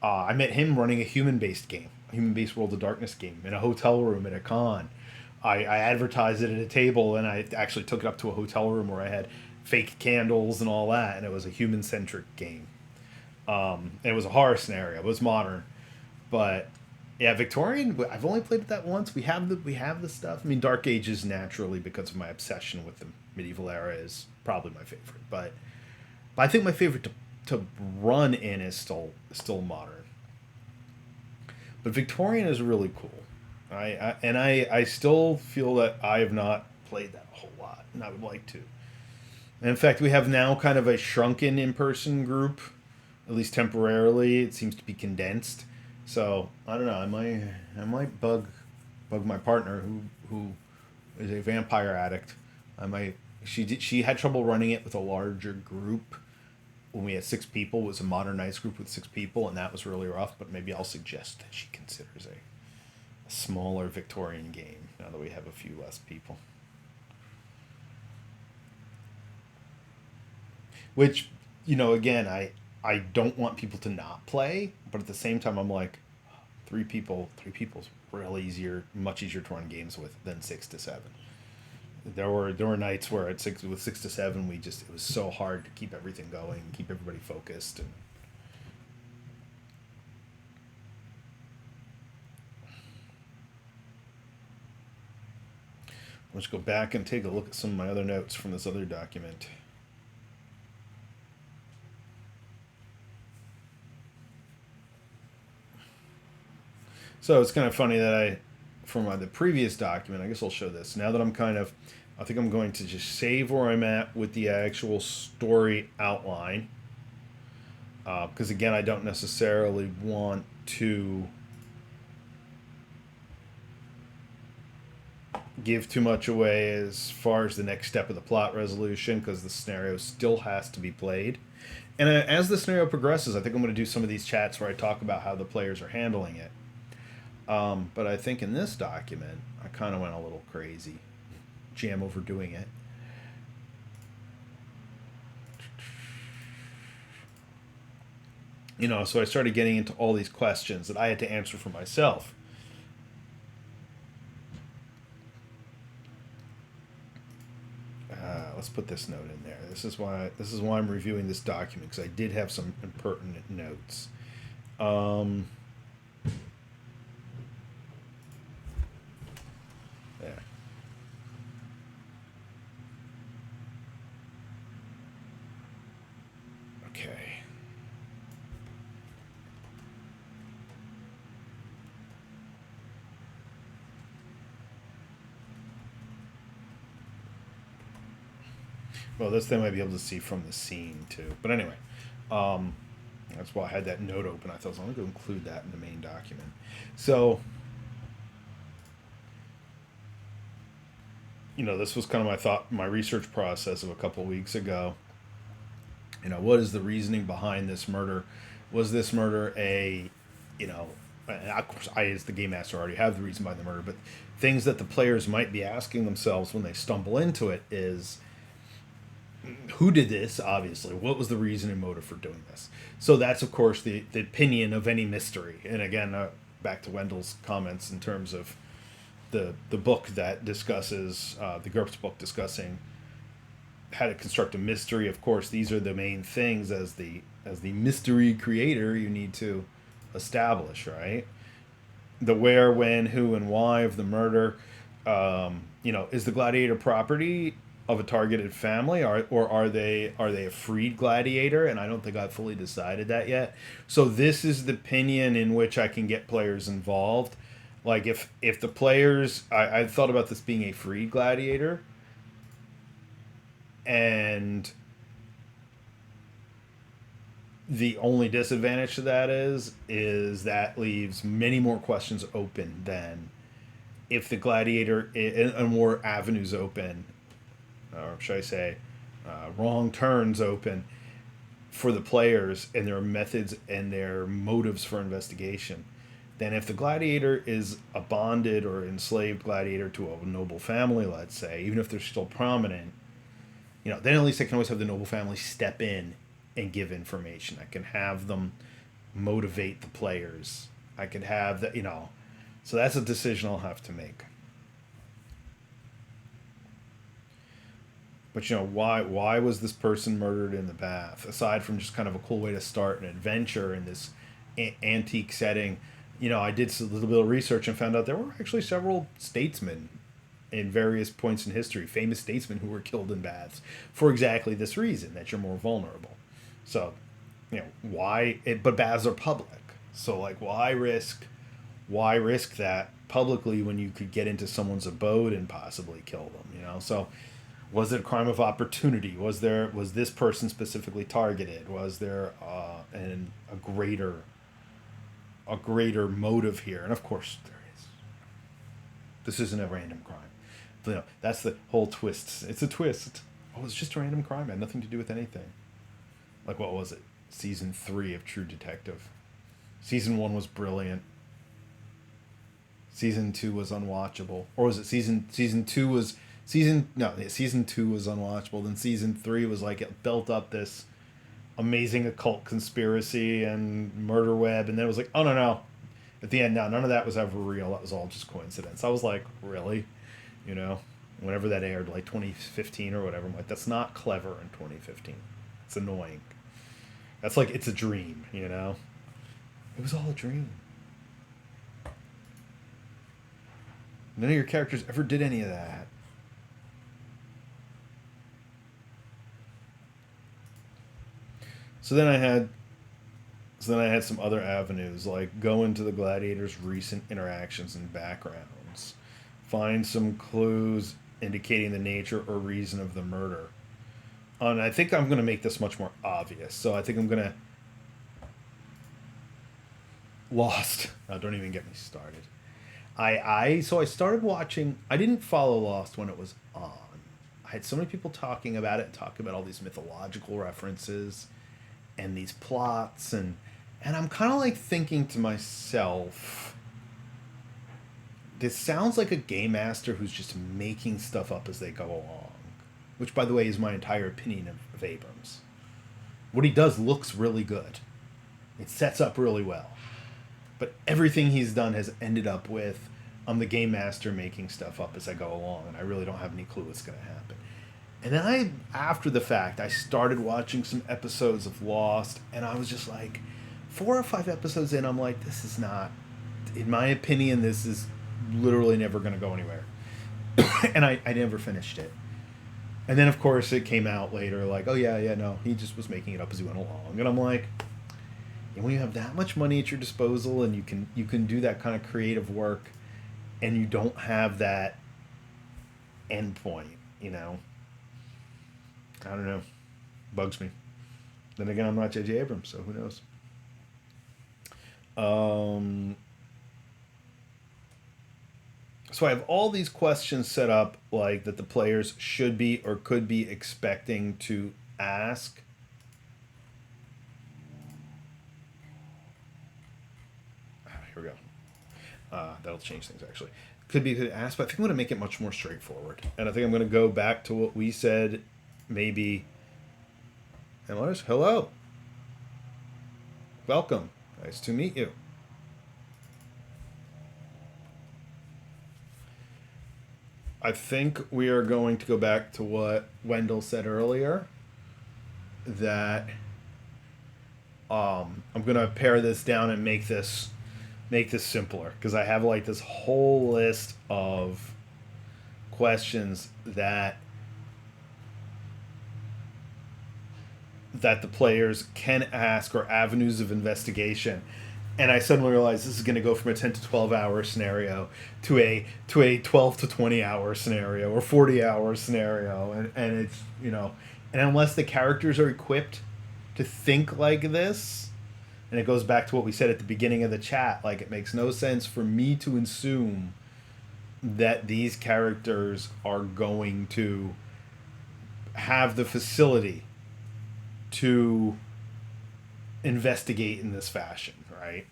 I met him running a human-based game, a human-based World of Darkness game in a hotel room at a con. I advertised it at a table, and I actually took it up to a hotel room where I had fake candles and all that, and it was a human-centric game. And it was a horror scenario. It was modern, but yeah, Victorian. I've only played it that once. We have the stuff. I mean, Dark Ages naturally because of my obsession with the medieval era is probably my favorite. But I think my favorite to run in is still modern. But Victorian is really cool. I still feel that I have not played that a whole lot, and I would like to. And in fact, we have now kind of a shrunken in person group, at least temporarily. It seems to be condensed. So I don't know. I might bug my partner who is a vampire addict. I might. She had trouble running it with a larger group. When we had 6 people, it was a modernized group with 6 people, and that was really rough. But maybe I'll suggest that she considers a smaller Victorian game now that we have a few less people. Which, again, I don't want people to not play, but at the same time, I'm like, 3 people's real easier, much easier to run games with than 6 to 7. There were nights where at 6 to 7, it was so hard to keep everything going, keep everybody focused, and let's go back and take a look at some of my other notes from this other document. So it's kind of funny that from the previous document, I guess I'll show this. Now that I think I'm going to just save where I'm at with the actual story outline. Because again, I don't necessarily want to give too much away as far as the next step of the plot resolution, because the scenario still has to be played. And as the scenario progresses, I think I'm going to do some of these chats where I talk about how the players are handling it. But I think in this document, I kind of went a little crazy. Jam overdoing it. So I started getting into all these questions that I had to answer for myself. let's put this note in there. This is why I'm reviewing this document, because I did have some impertinent notes. There. Okay. Well, this they might be able to see from the scene too. But anyway, that's why I had that note open. I thought I was only going to include that in the main document. So, this was kind of my research process of a couple of weeks ago. What is the reasoning behind this murder? Was this murder of course, I, as the game master, already have the reason behind the murder, but things that the players might be asking themselves when they stumble into it is, who did this? Obviously, what was the reason and motive for doing this? So that's, of course, the opinion of any mystery. And again, back to Wendell's comments in terms of the book that discusses the GURPS book discussing how to construct a mystery. Of course, these are the main things as the mystery creator you need to establish, right? The where, when, who, and why of the murder. Is the gladiator property of a targeted family, or are they a freed gladiator? And I don't think I've fully decided that yet. So this is the opinion in which I can get players involved. Like if the players, I thought about this being a freed gladiator, and the only disadvantage to that is that leaves many more questions open than if the gladiator, and more avenues open, or should I say, wrong turns open for the players and their methods and their motives for investigation. Then if the gladiator is a bonded or enslaved gladiator to a noble family, let's say, even if they're still prominent, then at least I can always have the noble family step in and give information. I can have them motivate the players. I could have that, so that's a decision I'll have to make. But why was this person murdered in the bath? Aside from just kind of a cool way to start an adventure in this antique setting, I did a little bit of research and found out there were actually several statesmen in various points in history, famous statesmen who were killed in baths for exactly this reason, that you're more vulnerable. So, why? But baths are public, so like, why risk that publicly when you could get into someone's abode and possibly kill them? So. Was it a crime of opportunity? Was this person specifically targeted? Was there a greater motive here? And of course there is. This isn't a random crime. That's the whole twist. It's a twist. Oh, it's just a random crime. It had nothing to do with anything. Like, what was it? Season 3 of True Detective. Season 1 was brilliant. Season 2 was unwatchable. Or was it season 2 was... Season 2 was unwatchable. Then season 3 was like, it built up this amazing occult conspiracy and murder web, and then it was like, oh no. At the end, none of that was ever real. That was all just coincidence. I was like, really? Whenever that aired, like 2015 or whatever, I'm like, that's not clever in 2015. It's annoying. That's like, it's a dream, It was all a dream. None of your characters ever did any of that. So then I had some other avenues, like go into the gladiators' recent interactions and backgrounds, find some clues indicating the nature or reason of the murder. And I think I'm going to make this much more obvious. So I think I'm going to... Lost. Now, don't even get me started. I started watching... I didn't follow Lost when it was on. I had so many people talking about it, talking about all these mythological references and these plots, and I'm kind of like thinking to myself, this sounds like a game master who's just making stuff up as they go along, which, by the way, is my entire opinion of Abrams. What he does looks really good. It sets up really well. But everything he's done has ended up with, I'm the game master making stuff up as I go along, and I really don't have any clue what's going to happen. And then after the fact, I started watching some episodes of Lost, and I was just like, 4 or 5 episodes in, I'm like, this is not, in my opinion, this is literally never going to go anywhere. And I never finished it. And then, of course, it came out later, like, oh, yeah, no, he just was making it up as he went along. And I'm like, and when you have that much money at your disposal and you can do that kind of creative work and you don't have that end point, I don't know. Bugs me. Then again, I'm not J.J. Abrams, so who knows? So I have all these questions set up, like that the players should be or could be expecting to ask. Here we go. That'll change things, actually. Could be asked, but I think I'm going to make it much more straightforward. And I think I'm going to go back to what we said, maybe. Hello. Welcome. Nice to meet you. I think we are going to go back to what Wendell said earlier, that I'm going to pare this down and make this simpler, because I have like this whole list of questions that the players can ask, or avenues of investigation. And I suddenly realized this is going to go from a 10 to 12 hour scenario to a 12 to 20 hour scenario, or 40 hour scenario. And it's, and unless the characters are equipped to think like this, and it goes back to what we said at the beginning of the chat, like, it makes no sense for me to assume that these characters are going to have the facility to investigate in this fashion, right?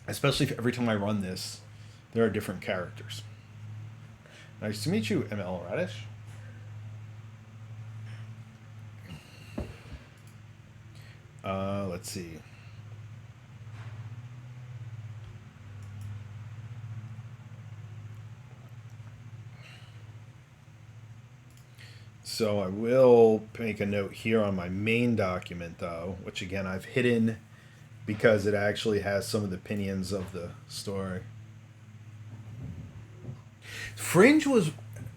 Especially if every time I run this, there are different characters. Nice to meet you, ML Radish. Let's see. So I will make a note here on my main document, though, which again I've hidden because it actually has some of the opinions of the story. Fringe was,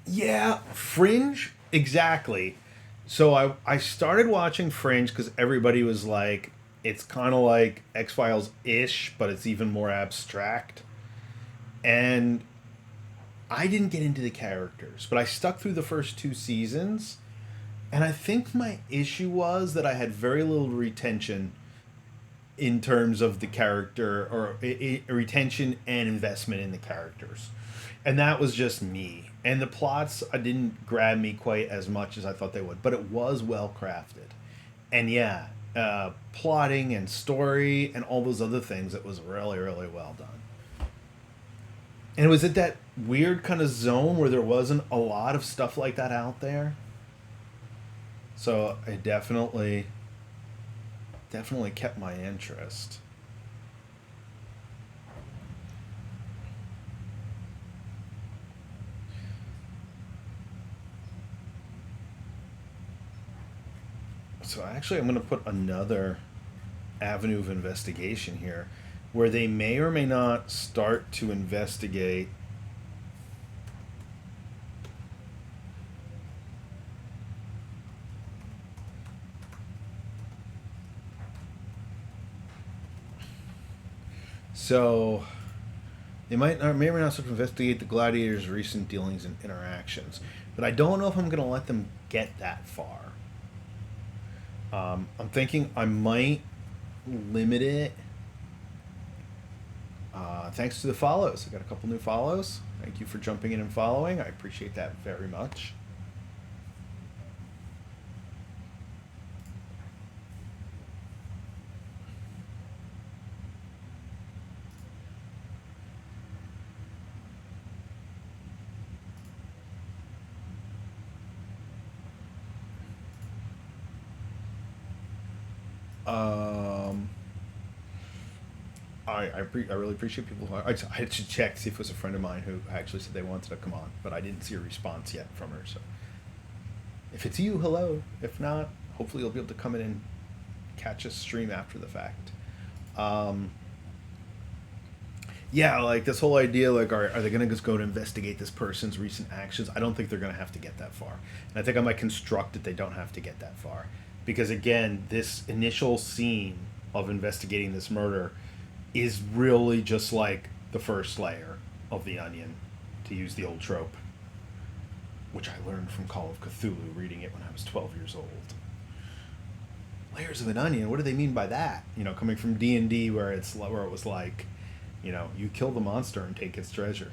yeah, Fringe, exactly. So I started watching Fringe because everybody was like, it's kind of like X-Files ish, but it's even more abstract. And I didn't get into the characters, but I stuck through the first 2 seasons. And I think my issue was that I had very little retention in terms of the character, or retention and investment in the characters. And that was just me. And the plots didn't grab me quite as much as I thought they would, but it was well crafted. And yeah, plotting and story and all those other things, it was really, really well done. And it was at that weird kind of zone where there wasn't a lot of stuff like that out there. So I definitely kept my interest. So actually, I'm going to put another avenue of investigation here, where they may or may not start to investigate so they may or may not start to investigate the gladiators' recent dealings and interactions, but I don't know if I'm going to let them get that far. I'm thinking I might limit it. Thanks to the follows. I got a couple new follows. Thank you for jumping in and following. I appreciate that very much. I really appreciate people who I had to check, see if it was a friend of mine who actually said they wanted to come on, but I didn't see a response yet from her. So If it's you, hello. If not, hopefully you'll be able to come in and catch a stream after the fact. Um, yeah, like this whole idea, like, are they going to just go to investigate this person's recent actions? I don't think they're going to have to get that far. And I think I might construct that they don't have to get that far. Because again, this initial scene of investigating this murder is really just like the first layer of the onion, to use the old trope, which I learned from Call of Cthulhu reading it when I was 12 years old. Layers of an onion, what do they mean by that? You know, coming from D&D where it was like, you know, you kill the monster and take its treasure.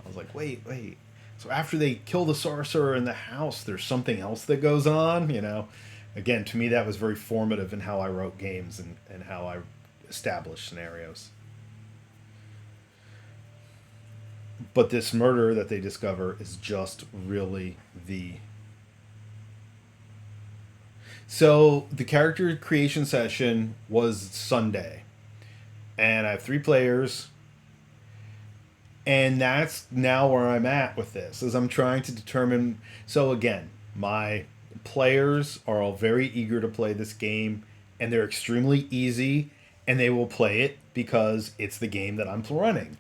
I was like, wait. So after they kill the sorcerer in the house, there's something else that goes on, you know? Again, to me, that was very formative in how I wrote games and how I established scenarios. But this murder that they discover is just really the... So the character creation session was Sunday. And I have 3 players. And that's now where I'm at with this, as I'm trying to determine... So again, my players are all very eager to play this game, and they're extremely easy, and they will play it because it's the game that I'm running.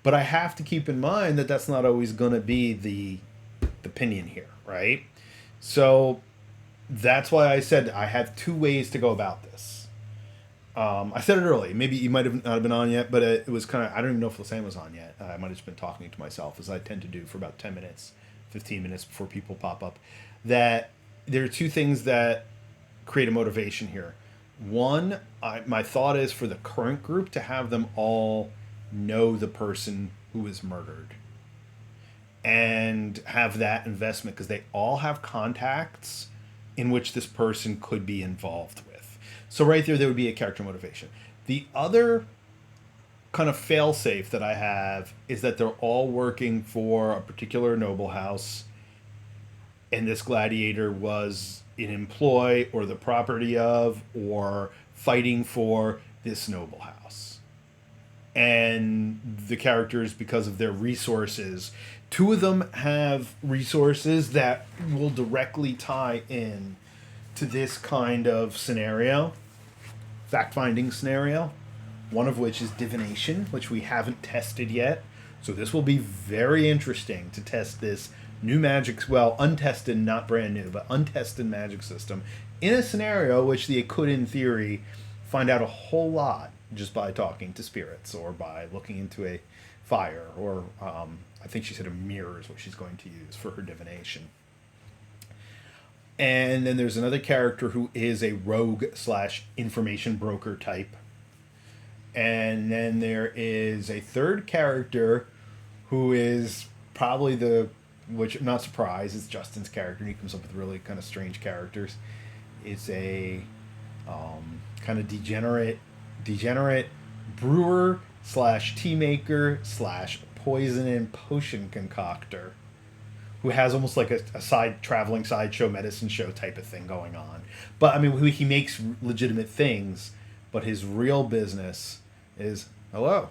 But I have to keep in mind that that's not always going to be the opinion here, right? So that's why I said I have 2 ways to go about this. I said it early. Maybe you might have not have been on yet, but it was kind of... I don't even know if Lisanne was on yet. I might have just been talking to myself, as I tend to do for about 10 minutes, 15 minutes before people pop up. That there are 2 things that create a motivation here. One, my thought is for the current group to have them all know the person who was murdered and have that investment, because they all have contacts in which this person could be involved with. So right there would be a character motivation. The other kind of fail-safe that I have is that they're all working for a particular noble house, and this gladiator was in employ or the property of or fighting for this noble house. And the characters, because of their resources, 2 of them have resources that will directly tie in to this kind of scenario, fact-finding scenario, one of which is divination, which we haven't tested yet. So this will be very interesting to test this new magic, well, untested, not brand new, but untested magic system in a scenario which they could, in theory, find out a whole lot just by talking to spirits or by looking into a fire, or I think she said a mirror is what she's going to use for her divination. And then there's another character who is a rogue / information broker type. And then there is a third character who is probably which I'm not surprised, it's Justin's character, and he comes up with really kind of strange characters. It's a kind of degenerate brewer / tea maker / poison and potion concoctor, who has almost like a traveling sideshow medicine show type of thing going on. But I mean, he makes legitimate things, but his real business is... Hello.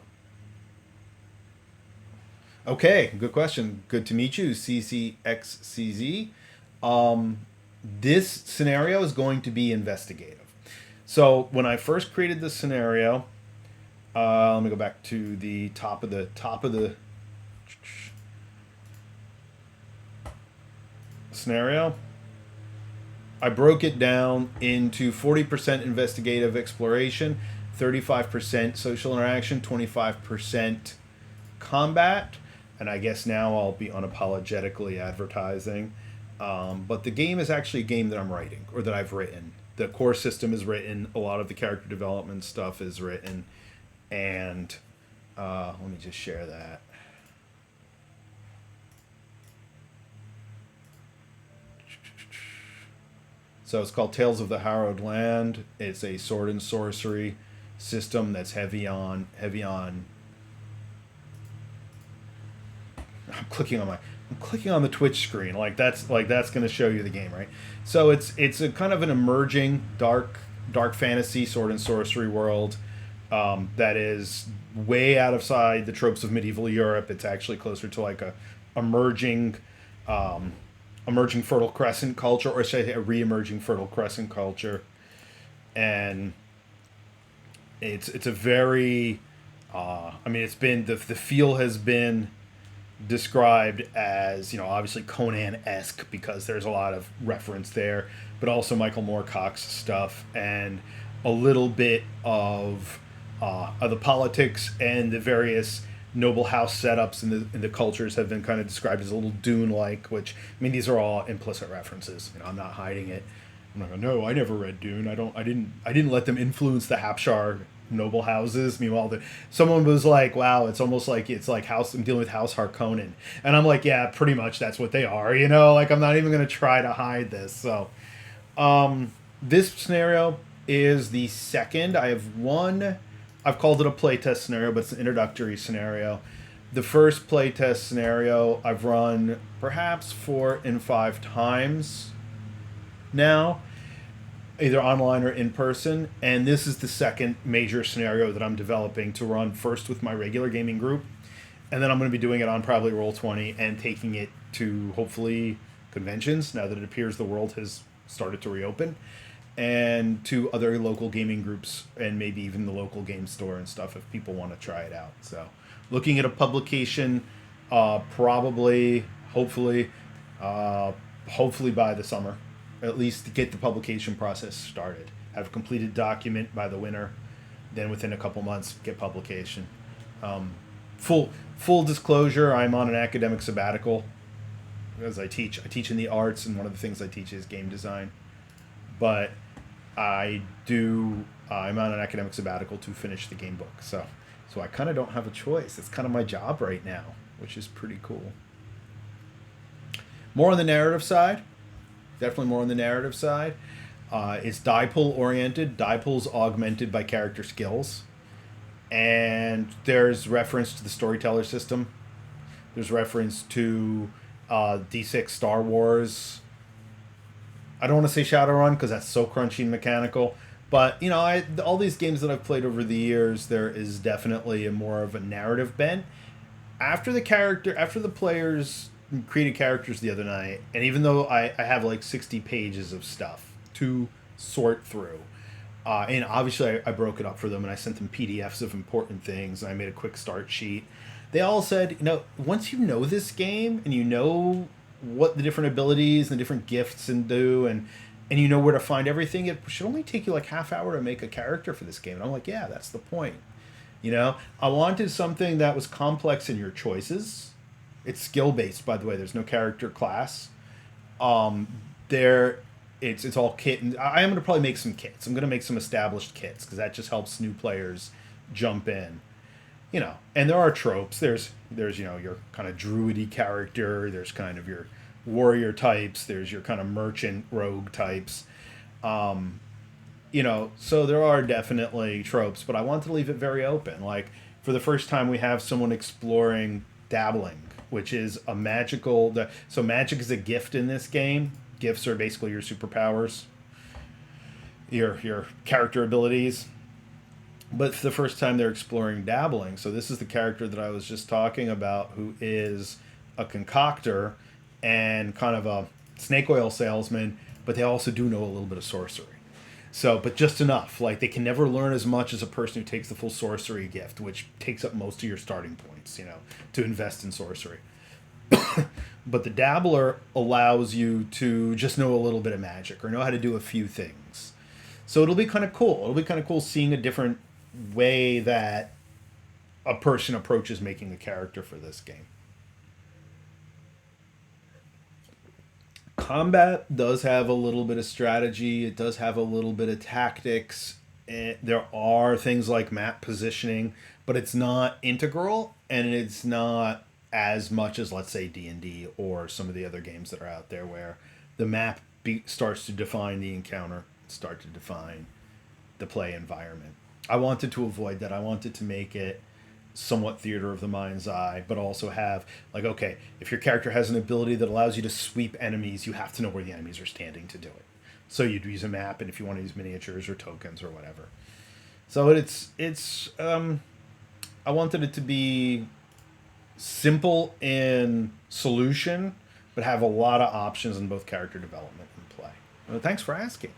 Okay, good question. Good to meet you, CCXCZ. This scenario is going to be investigative. So when I first created this scenario, let me go back to the top of the scenario. I broke it down into 40% investigative exploration, 35% social interaction, 25% combat, and I guess now I'll be unapologetically advertising. But the game is actually a game that I'm writing, or that I've written. The core system is written, a lot of the character development stuff is written, and let me just share that. So it's called Tales of the Harrowed Land. It's a sword and sorcery system that's heavy on. I'm clicking on the Twitch screen. That's going to show you the game, right? So it's a kind of an emerging dark fantasy sword and sorcery world that is way outside the tropes of medieval Europe. It's actually closer to like a emerging emerging Fertile Crescent culture, or say a re-emerging Fertile Crescent culture, and it's a very, I mean, it's been the feel has been described as, you know, obviously Conan-esque because there's a lot of reference there, but also Michael Moorcock's stuff and a little bit of the politics and the various noble house setups in the cultures have been kind of described as a little Dune-like, which, I mean, these are all implicit references. You know, I'm not hiding it. I'm not going, no, I never read Dune. I didn't let them influence the Hapshire noble houses. Meanwhile, someone was like, "Wow, it's almost like it's like House. I'm dealing with House Harkonnen," and I'm like, "Yeah, pretty much that's what they are." You know, like I'm not even going to try to hide this. So, this scenario is the second. I have one. I've called it a playtest scenario, but it's an introductory scenario. The first playtest scenario I've run perhaps 4 and 5 times now, either online or in person, and this is the second major scenario that I'm developing to run first with my regular gaming group, and then I'm going to be doing it on probably Roll20 and taking it to hopefully conventions now that it appears the world has started to reopen, and to other local gaming groups and maybe even the local game store and stuff if people want to try it out. So looking at a publication, probably hopefully by the summer, at least to get the publication process started. Have a completed document by the winter, then within a couple months get publication. Full disclosure, I'm on an academic sabbatical because I teach in the arts, and one of the things I teach is game design. But I'm on an academic sabbatical to finish the game book. So I kind of don't have a choice. It's kind of my job right now, which is pretty cool. More on the narrative side. Definitely more on the narrative side. It's die pull oriented. Die pull's augmented by character skills. And there's reference to the storyteller system. There's reference to D6 Star Wars. I don't want to say Shadowrun because that's so crunchy and mechanical. But, you know, all these games that I've played over the years, there is definitely a more of a narrative bent. After the players created characters the other night, and even though I have like 60 pages of stuff to sort through, and obviously I broke it up for them and I sent them PDFs of important things and I made a quick start sheet. They all said, you know, once you know this game and you know what the different abilities and the different gifts and do, and you know where to find everything, it should only take you like half hour to make a character for this game. And I'm like, yeah, that's the point. You know, I wanted something that was complex in your choices. It's skill based, by the way. There's no character class. It's all kit, and I am going to probably make some kits. I'm going to make some established kits because that just helps new players jump in. You know, and there are tropes. There's you know, your kind of druidy character. There's kind of your warrior types. There's your kind of merchant rogue types. You know, so there are definitely tropes, but I want to leave it very open. Like, for the first time, we have someone exploring dabbling, which is a magical. So magic is a gift in this game. Gifts are basically your superpowers, your character abilities. But for the first time, they're exploring dabbling. So this is the character that I was just talking about, who is a concoctor and kind of a snake oil salesman, but they also do know a little bit of sorcery. So, but just enough. Like, they can never learn as much as a person who takes the full sorcery gift, which takes up most of your starting points, you know, to invest in sorcery. But the dabbler allows you to just know a little bit of magic or know how to do a few things. So it'll be kind of cool. It'll be kind of cool seeing a different way that a person approaches making a character for this game. Combat does have a little bit of strategy. It does have a little bit of tactics. There are things like map positioning, but it's not integral, and it's not as much as, let's say, D&D or some of the other games that are out there where the map starts to define the encounter, start to define the play environment. I wanted to avoid that. I wanted to make it somewhat theater of the mind's eye, but also have, like, okay, if your character has an ability that allows you to sweep enemies, you have to know where the enemies are standing to do it. So you'd use a map, and if you want to use miniatures or tokens or whatever. So I wanted it to be simple in solution, but have a lot of options in both character development and play. Well, thanks for asking.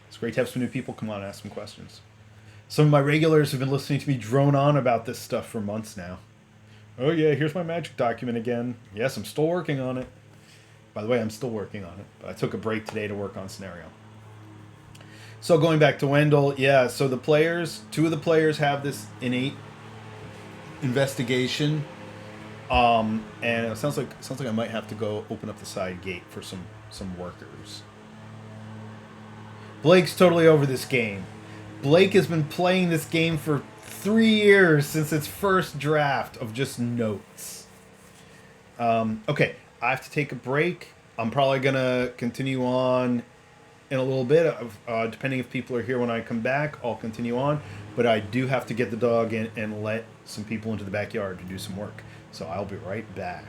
It's great to have some new people come on and ask some questions. Some of my regulars have been listening to me drone on about this stuff for months now. Oh yeah, here's my magic document again. Yes, I'm still working on it. By the way, I'm still working on it, but I took a break today to work on scenario. So going back to Wendell, yeah. So the players, two of the players have this innate investigation, and it sounds like I might have to go open up the side gate for some workers. Blake's totally over this game. Blake has been playing this game for 3 years since its first draft of just notes. Okay, I have to take a break. I'm probably gonna continue on in a little bit. Depending if people are here when I come back, I'll continue on. But I do have to get the dog in and let some people into the backyard to do some work. So I'll be right back.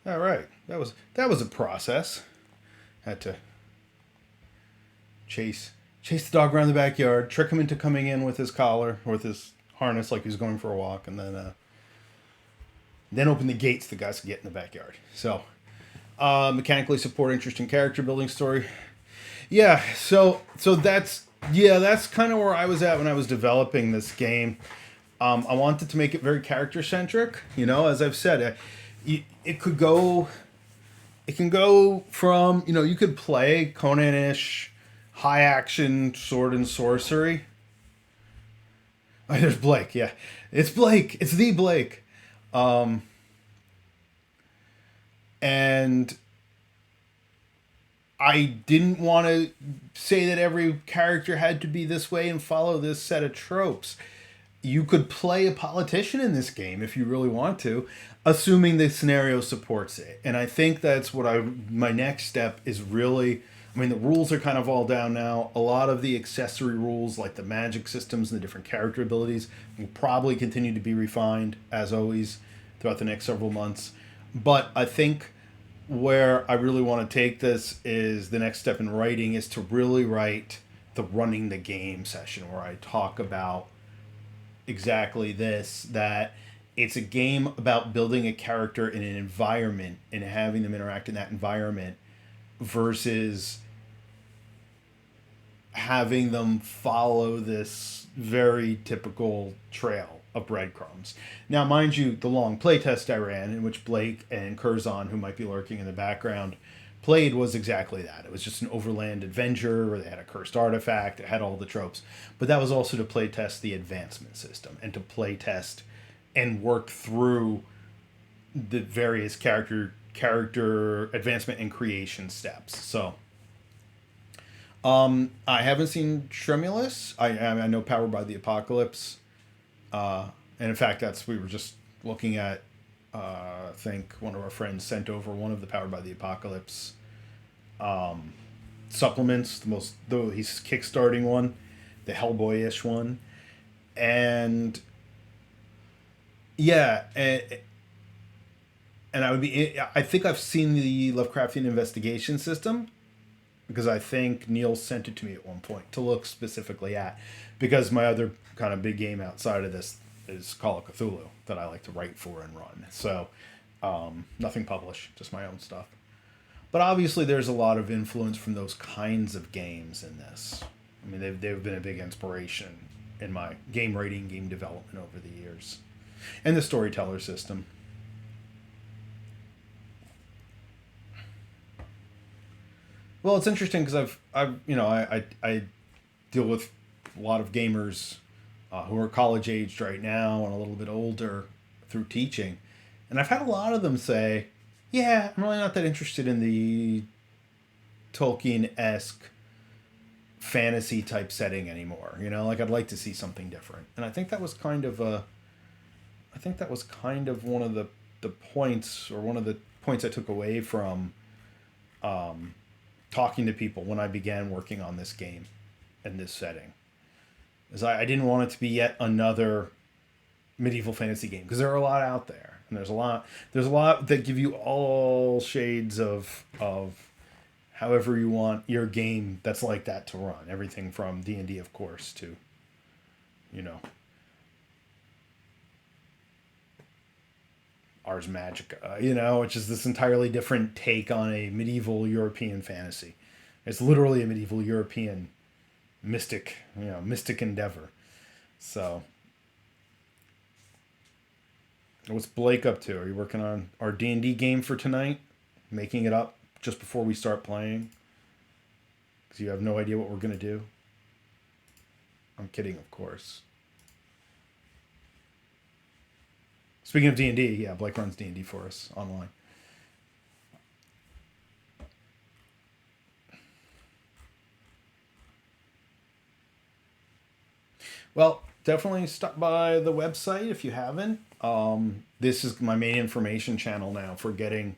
All right. That was a process. Had to chase chase the dog around the backyard, trick him into coming in with his collar, with his harness, like he was going for a walk, and then open the gates. The guys could get in the backyard. So mechanically support, interesting character building story. Yeah. So that's kind of where I was at when I was developing this game. I wanted to make it very character centric. As I've said, it could go. It can go from you could play Conan-ish, high action sword and sorcery. Oh, there's Blake. Yeah, it's Blake. It's the Blake. And I didn't want to say that every character had to be this way and follow this set of tropes. You could play a politician in this game if you really want to, assuming the scenario supports it. And I think that's my next step is really. I mean, the rules are kind of all down now. A lot of the accessory rules, like the magic systems and the different character abilities, will probably continue to be refined, as always, throughout the next several months. But I think where I really want to take this is the next step in writing is to really write the running the game session where I talk about exactly this, that it's a game about building a character in an environment and having them interact in that environment versus having them follow this very typical trail of breadcrumbs. Now, mind you, the long playtest I ran, in which Blake and Curzon, who might be lurking in the background, played, was exactly that. It was just an overland adventure where they had a cursed artifact. It had all the tropes. But that was also to playtest the advancement system and to playtest and work through the various character advancement and creation steps. So I haven't seen Tremulous. I know Powered by the Apocalypse. And in fact, we were just looking at, I think one of our friends sent over one of the Powered by the Apocalypse supplements, though he's kickstarting one, the Hellboy-ish one. And yeah, and I think I've seen the Lovecraftian investigation system, because I think Neil sent it to me at one point to look specifically at, because my other kind of big game outside of this is Call of Cthulhu that I like to write for and run. So nothing published, just my own stuff. But obviously there's a lot of influence from those kinds of games in this. I mean, they've been a big inspiration in my game writing, game development over the years. And the storyteller system. Well, it's interesting because I deal with a lot of gamers who are college aged right now and a little bit older through teaching, and I've had a lot of them say, "Yeah, I'm really not that interested in the Tolkien-esque fantasy type setting anymore. Like I'd like to see something different." And I think that was kind of one of the points, or one of the points I took away from talking to people when I began working on this game in this setting, is I didn't want it to be yet another medieval fantasy game, because there are a lot out there, and there's a lot that give you all shades of however you want your game that's like that to run. Everything from D&D, of course, to Ars Magica, which is this entirely different take on a medieval European fantasy. It's literally a medieval European mystic endeavor. So, what's Blake up to? Are you working on our D&D game for tonight? Making it up just before we start playing? Because you have no idea what we're going to do? I'm kidding, of course. Speaking of D&D, yeah, Blake runs D&D for us online. Well, definitely stop by the website if you haven't. This is my main information channel now for getting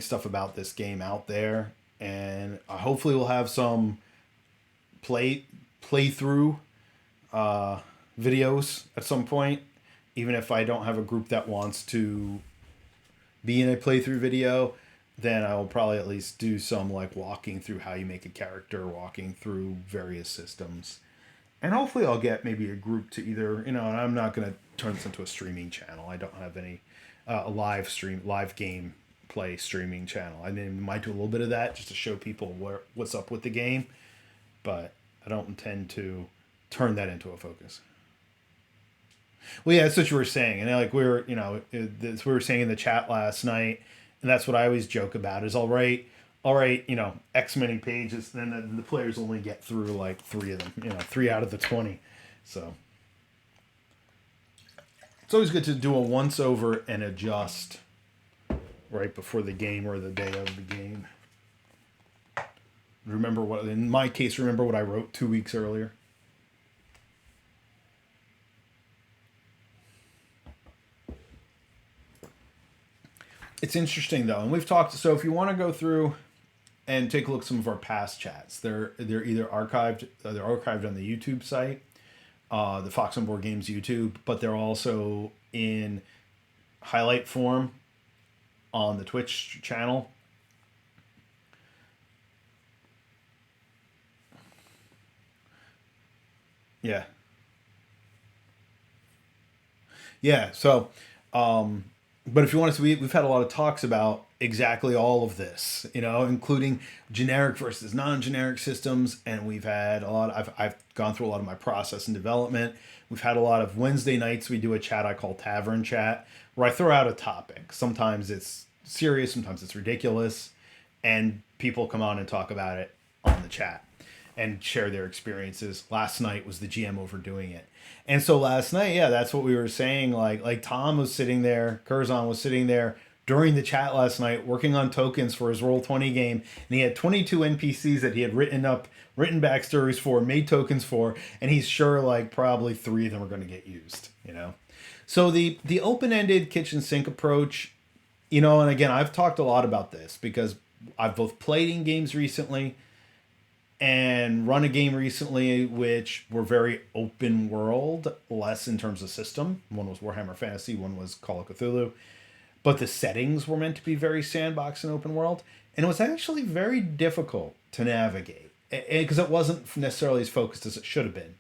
stuff about this game out there, and hopefully we'll have some playthrough videos at some point, even if I don't have a group that wants to be in a playthrough video, then I will probably at least do some like walking through how you make a character, walking through various systems. And hopefully I'll get maybe a group to either, and I'm not going to turn this into a streaming channel. I don't have any a live game play streaming channel. I mean, might do a little bit of that just to show people what's up with the game, but I don't intend to turn that into a focus. Well, yeah, that's what you were saying, and like we were saying in the chat last night, and that's what I always joke about is all right, X many pages, then the players only get through like three of them, 3 out of the 20, so it's always good to do a once over and adjust right before the game or the day of the game. In my case, remember what I wrote 2 weeks earlier. It's interesting though, and we've talked. So if you want to go through and take a look at some of our past chats, they're either archived, they're archived on the YouTube site, the Fox on Board Games YouTube, but they're also in highlight form on the Twitch channel. Yeah. Yeah. So, but if you want to see, we've had a lot of talks about exactly all of this, including generic versus non-generic systems. And we've had a lot I've gone through a lot of my process and development. We've had a lot of Wednesday nights. We do a chat I call Tavern Chat, where I throw out a topic. Sometimes it's serious, sometimes it's ridiculous, and people come on and talk about it on the chat and share their experiences. Last night was the GM overdoing it. And so last night, yeah, that's what we were saying. Like Tom was sitting there, Curzon was sitting there during the chat last night working on tokens for his Roll20 game, and he had 22 NPCs that he had written backstories for, made tokens for, and he's sure like probably 3 of them are going to get used, So the open-ended kitchen sink approach, and again, I've talked a lot about this because I've both played in games recently and run a game recently which were very open world, less in terms of system. One was Warhammer Fantasy, one was Call of Cthulhu, but the settings were meant to be very sandbox and open world, and it was actually very difficult to navigate because it wasn't necessarily as focused as it should have been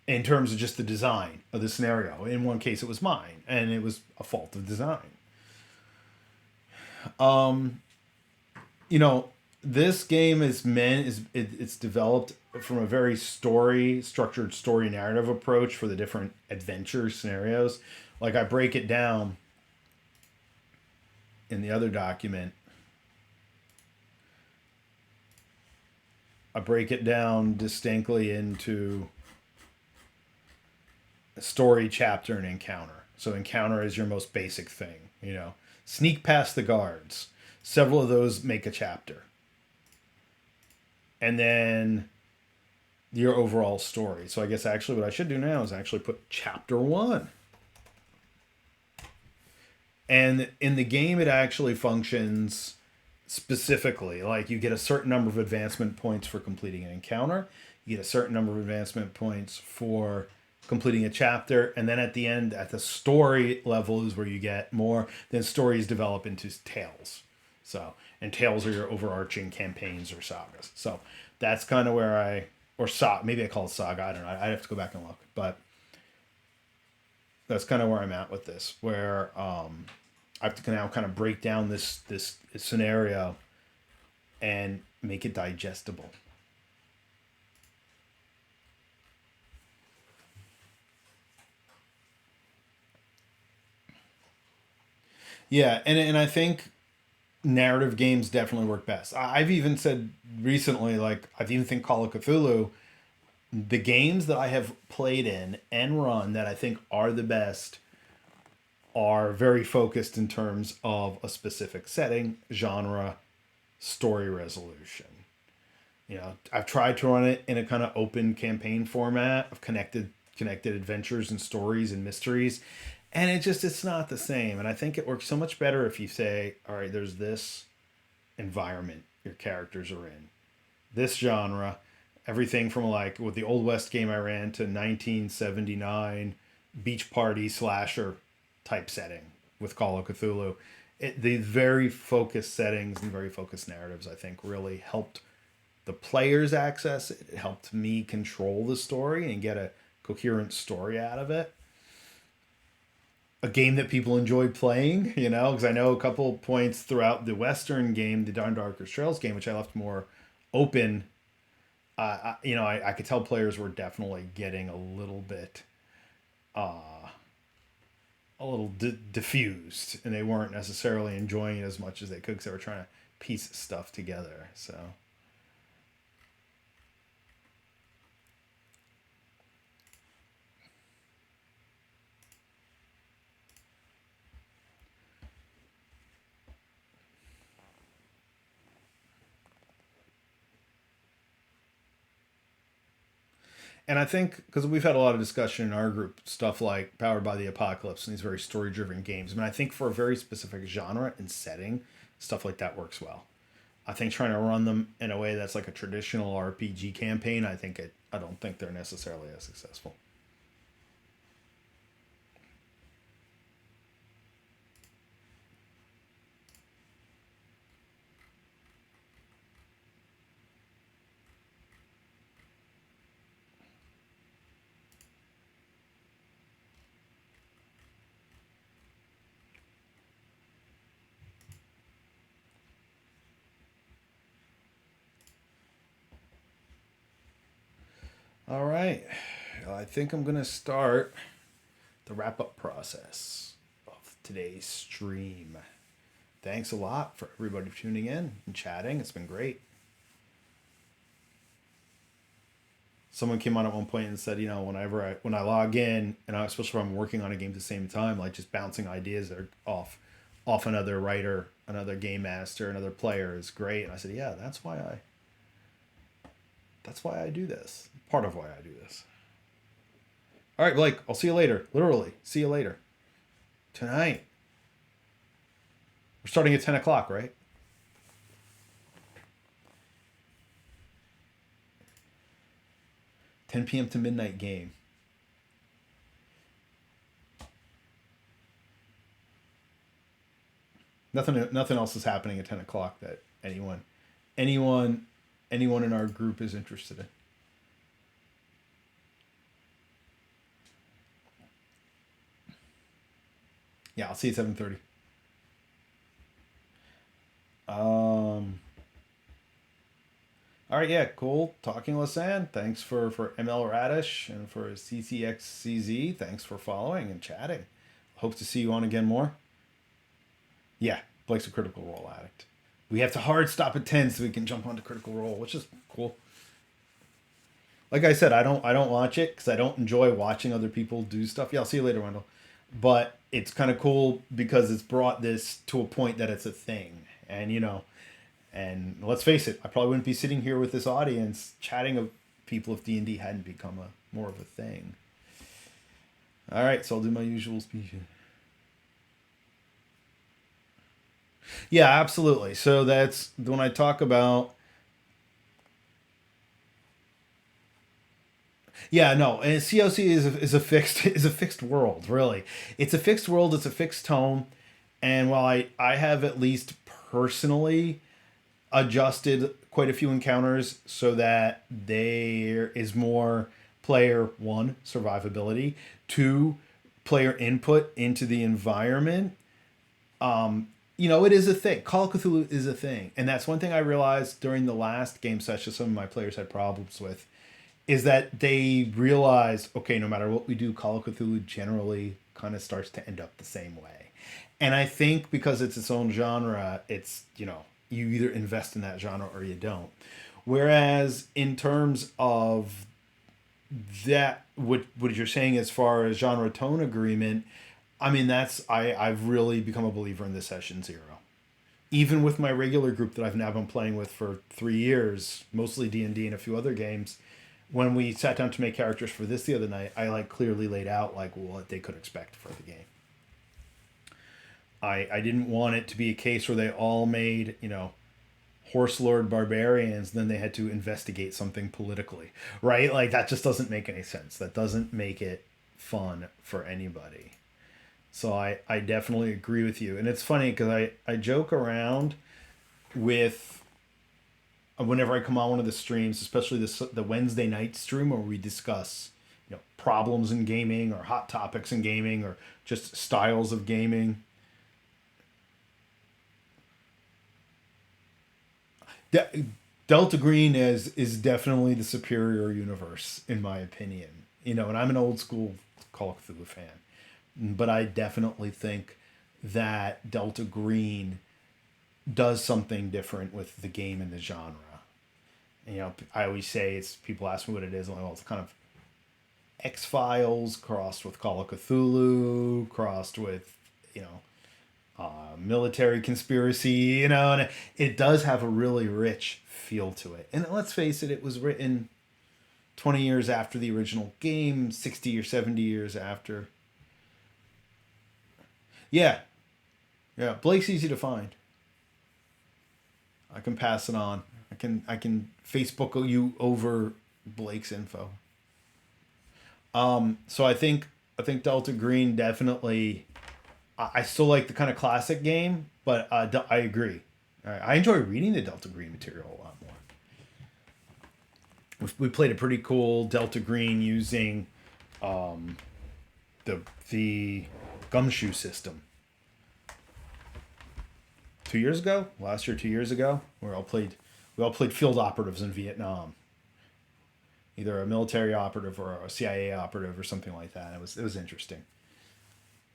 in terms of just the design of the scenario. In one case it was mine, and it was a fault of design. This game it's developed from a very structured story narrative approach for the different adventure scenarios. Like I break it down in the other document. I break it down distinctly into a story, chapter, and encounter. So encounter is your most basic thing, Sneak past the guards. Several of those make a chapter. And then your overall story. So I guess actually what I should do now is actually put chapter 1. And in the game, it actually functions specifically. Like you get a certain number of advancement points for completing an encounter. You get a certain number of advancement points for completing a chapter. And then at the end, at the story level is where you get more. Then stories develop into tales. And tales are your overarching campaigns or sagas. So that's kind of where maybe I call it saga. I don't know. I'd have to go back and look. But that's kind of where I'm at with this, where I have to now kind of break down this scenario and make it digestible. Yeah, and I think narrative games definitely work best. I've even said recently, like, I even think Call of Cthulhu, the games that I have played in and run that I think are the best are very focused in terms of a specific setting, genre, story resolution. I've tried to run it in a kind of open campaign format of connected adventures and stories and mysteries, and it's not the same. And I think it works so much better if you say, all right, there's this environment your characters are in, this genre, everything from like with the Old West game I ran to 1979 beach party slasher type setting with Call of Cthulhu. The very focused settings and very focused narratives, I think, really helped the players access it. It helped me control the story and get a coherent story out of it. A game that people enjoyed playing, because I know a couple points throughout the Western game, the Dark Darker Trails game, which I left more open. I could tell players were definitely getting a little bit, diffused, and they weren't necessarily enjoying it as much as they could because they were trying to piece stuff together. So. And I think because we've had a lot of discussion in our group, stuff like Powered by the Apocalypse and these very story driven games. I mean, I think for a very specific genre and setting, stuff like that works well. I think trying to run them in a way that's like a traditional RPG campaign, I don't think they're necessarily as successful. All right. I think I'm going to start the wrap up process of today's stream. Thanks a lot for everybody tuning in and chatting. It's been great. Someone came on at one point and said, when I log in, and especially if I'm working on a game at the same time, like just bouncing ideas that are off another writer, another game master, another player is great. And I said, yeah, that's why I do this. Part of why I do this. All right, Blake, I'll see you later. Literally, see you later. Tonight. We're starting at 10 o'clock, right? $10 p.m. to midnight game. Nothing else is happening at 10 o'clock that anyone in our group is interested in. Yeah, I'll see you at 7:30. All right, yeah, cool. Talking Lisanne, thanks for ML Radish and for CCXCZ. Thanks for following and chatting. Hope to see you on again more. Yeah, Blake's a Critical Role addict. We have to hard stop at 10 so we can jump onto Critical Role, which is cool. Like I said, I don't watch it because I don't enjoy watching other people do stuff. Yeah, I'll see you later, Wendell. But it's kind of cool because it's brought this to a point that it's a thing. And let's face it, I probably wouldn't be sitting here with this audience chatting of people if D&D hadn't become more of a thing. All right, so I'll do my usual speech. Yeah, absolutely. So that's when I talk about. Yeah, no, and COC is a fixed world. Really, it's a fixed world. It's a fixed tone, and while I have at least personally adjusted quite a few encounters so that there is more player one survivability, two player input into the environment. It is a thing. Call of Cthulhu is a thing, and that's one thing I realized during the last game session. Some of my players had problems with is that they realized, okay, no matter what we do, Call of Cthulhu generally kind of starts to end up the same way. And I think because it's its own genre, it's, you either invest in that genre or you don't. Whereas in terms of that, what you're saying as far as genre tone agreement, I mean, I've really become a believer in the session zero. Even with my regular group that I've now been playing with for 3 years, mostly D&D and a few other games, when we sat down to make characters for this the other night, I clearly laid out what they could expect for the game. I didn't want it to be a case where they all made, horse lord barbarians, then they had to investigate something politically, right? That just doesn't make any sense. That doesn't make it fun for anybody. So I definitely agree with you. And it's funny because I joke around with whenever I come on one of the streams, especially the Wednesday night stream where we discuss problems in gaming or hot topics in gaming or just styles of gaming. De- Delta Green is definitely the superior universe in my opinion. And I'm an old school Call of Cthulhu fan, but I definitely think that Delta Green does something different with the game and the genre. I always say it's people ask me what it is. I'm like, well, it's kind of X Files crossed with Call of Cthulhu, crossed with you know military conspiracy. And it does have a really rich feel to it. And let's face it, it was written 20 years after the original game, 60 or 70 years after. Yeah, yeah. Blake's easy to find. I can pass it on. I can Facebook you over Blake's info. So I think Delta Green definitely. I still like the kind of classic game, but I agree. I enjoy reading the Delta Green material a lot more. We played a pretty cool Delta Green using the gumshoe system 2 years ago, last year, 2 years ago. We all played field operatives in Vietnam, either a military operative or a CIA operative or something like that. It was interesting.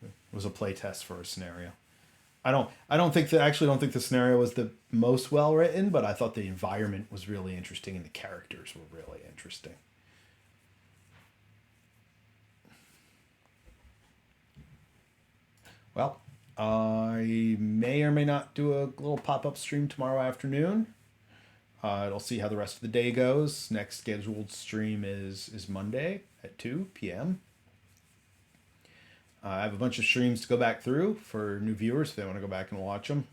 It was a play test for a scenario. I don't think the scenario was the most well written, but I thought the environment was really interesting and the characters were really interesting. Well, I may or may not do a little pop up stream tomorrow afternoon. I'll see how the rest of the day goes. Next scheduled stream is Monday at 2 p.m. I have a bunch of streams to go back through for new viewers if they want to go back and watch them.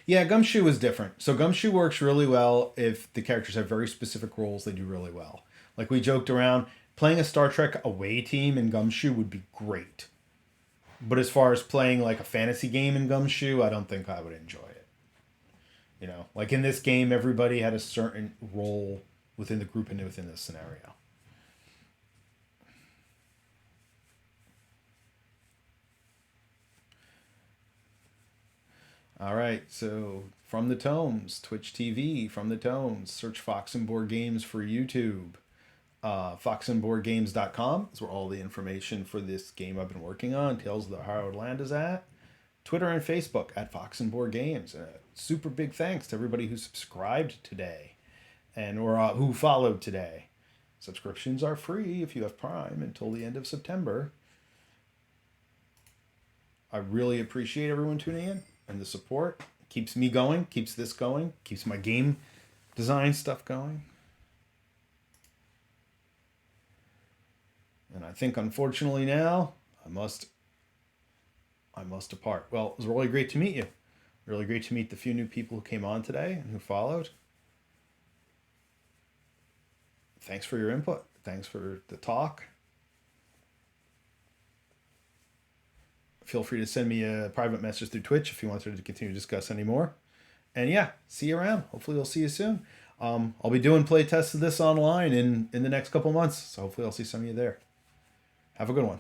Yeah, Gumshoe is different. So Gumshoe works really well if the characters have very specific roles. They do really well. Like we joked around, playing a Star Trek away team in Gumshoe would be great. But as far as playing like a fantasy game in Gumshoe, I don't think I would enjoy it. Like in this game, everybody had a certain role within the group and within the scenario. All right, so from the Tomes, Twitch TV, from the Tomes, search Fox and Board Games for YouTube. Foxandboardgames.com is where all the information for this game I've been working on, Tales of the Hallowed Land, is at. Twitter and Facebook at Fox and Board Games. Super big thanks to everybody who subscribed today and or who followed today. Subscriptions are free if you have Prime until the end of September. I really appreciate everyone tuning in and the support. Keeps me going, keeps this going, keeps my game design stuff going. And I think unfortunately now I must depart. Well, it was really great to meet you. Really great to meet the few new people who came on today and who followed. Thanks for your input. Thanks for the talk. Feel free to send me a private message through Twitch if you want to continue to discuss any more. And yeah, see you around. Hopefully, we'll see you soon. I'll be doing play tests of this online in the next couple months, so hopefully, I'll see some of you there. Have a good one.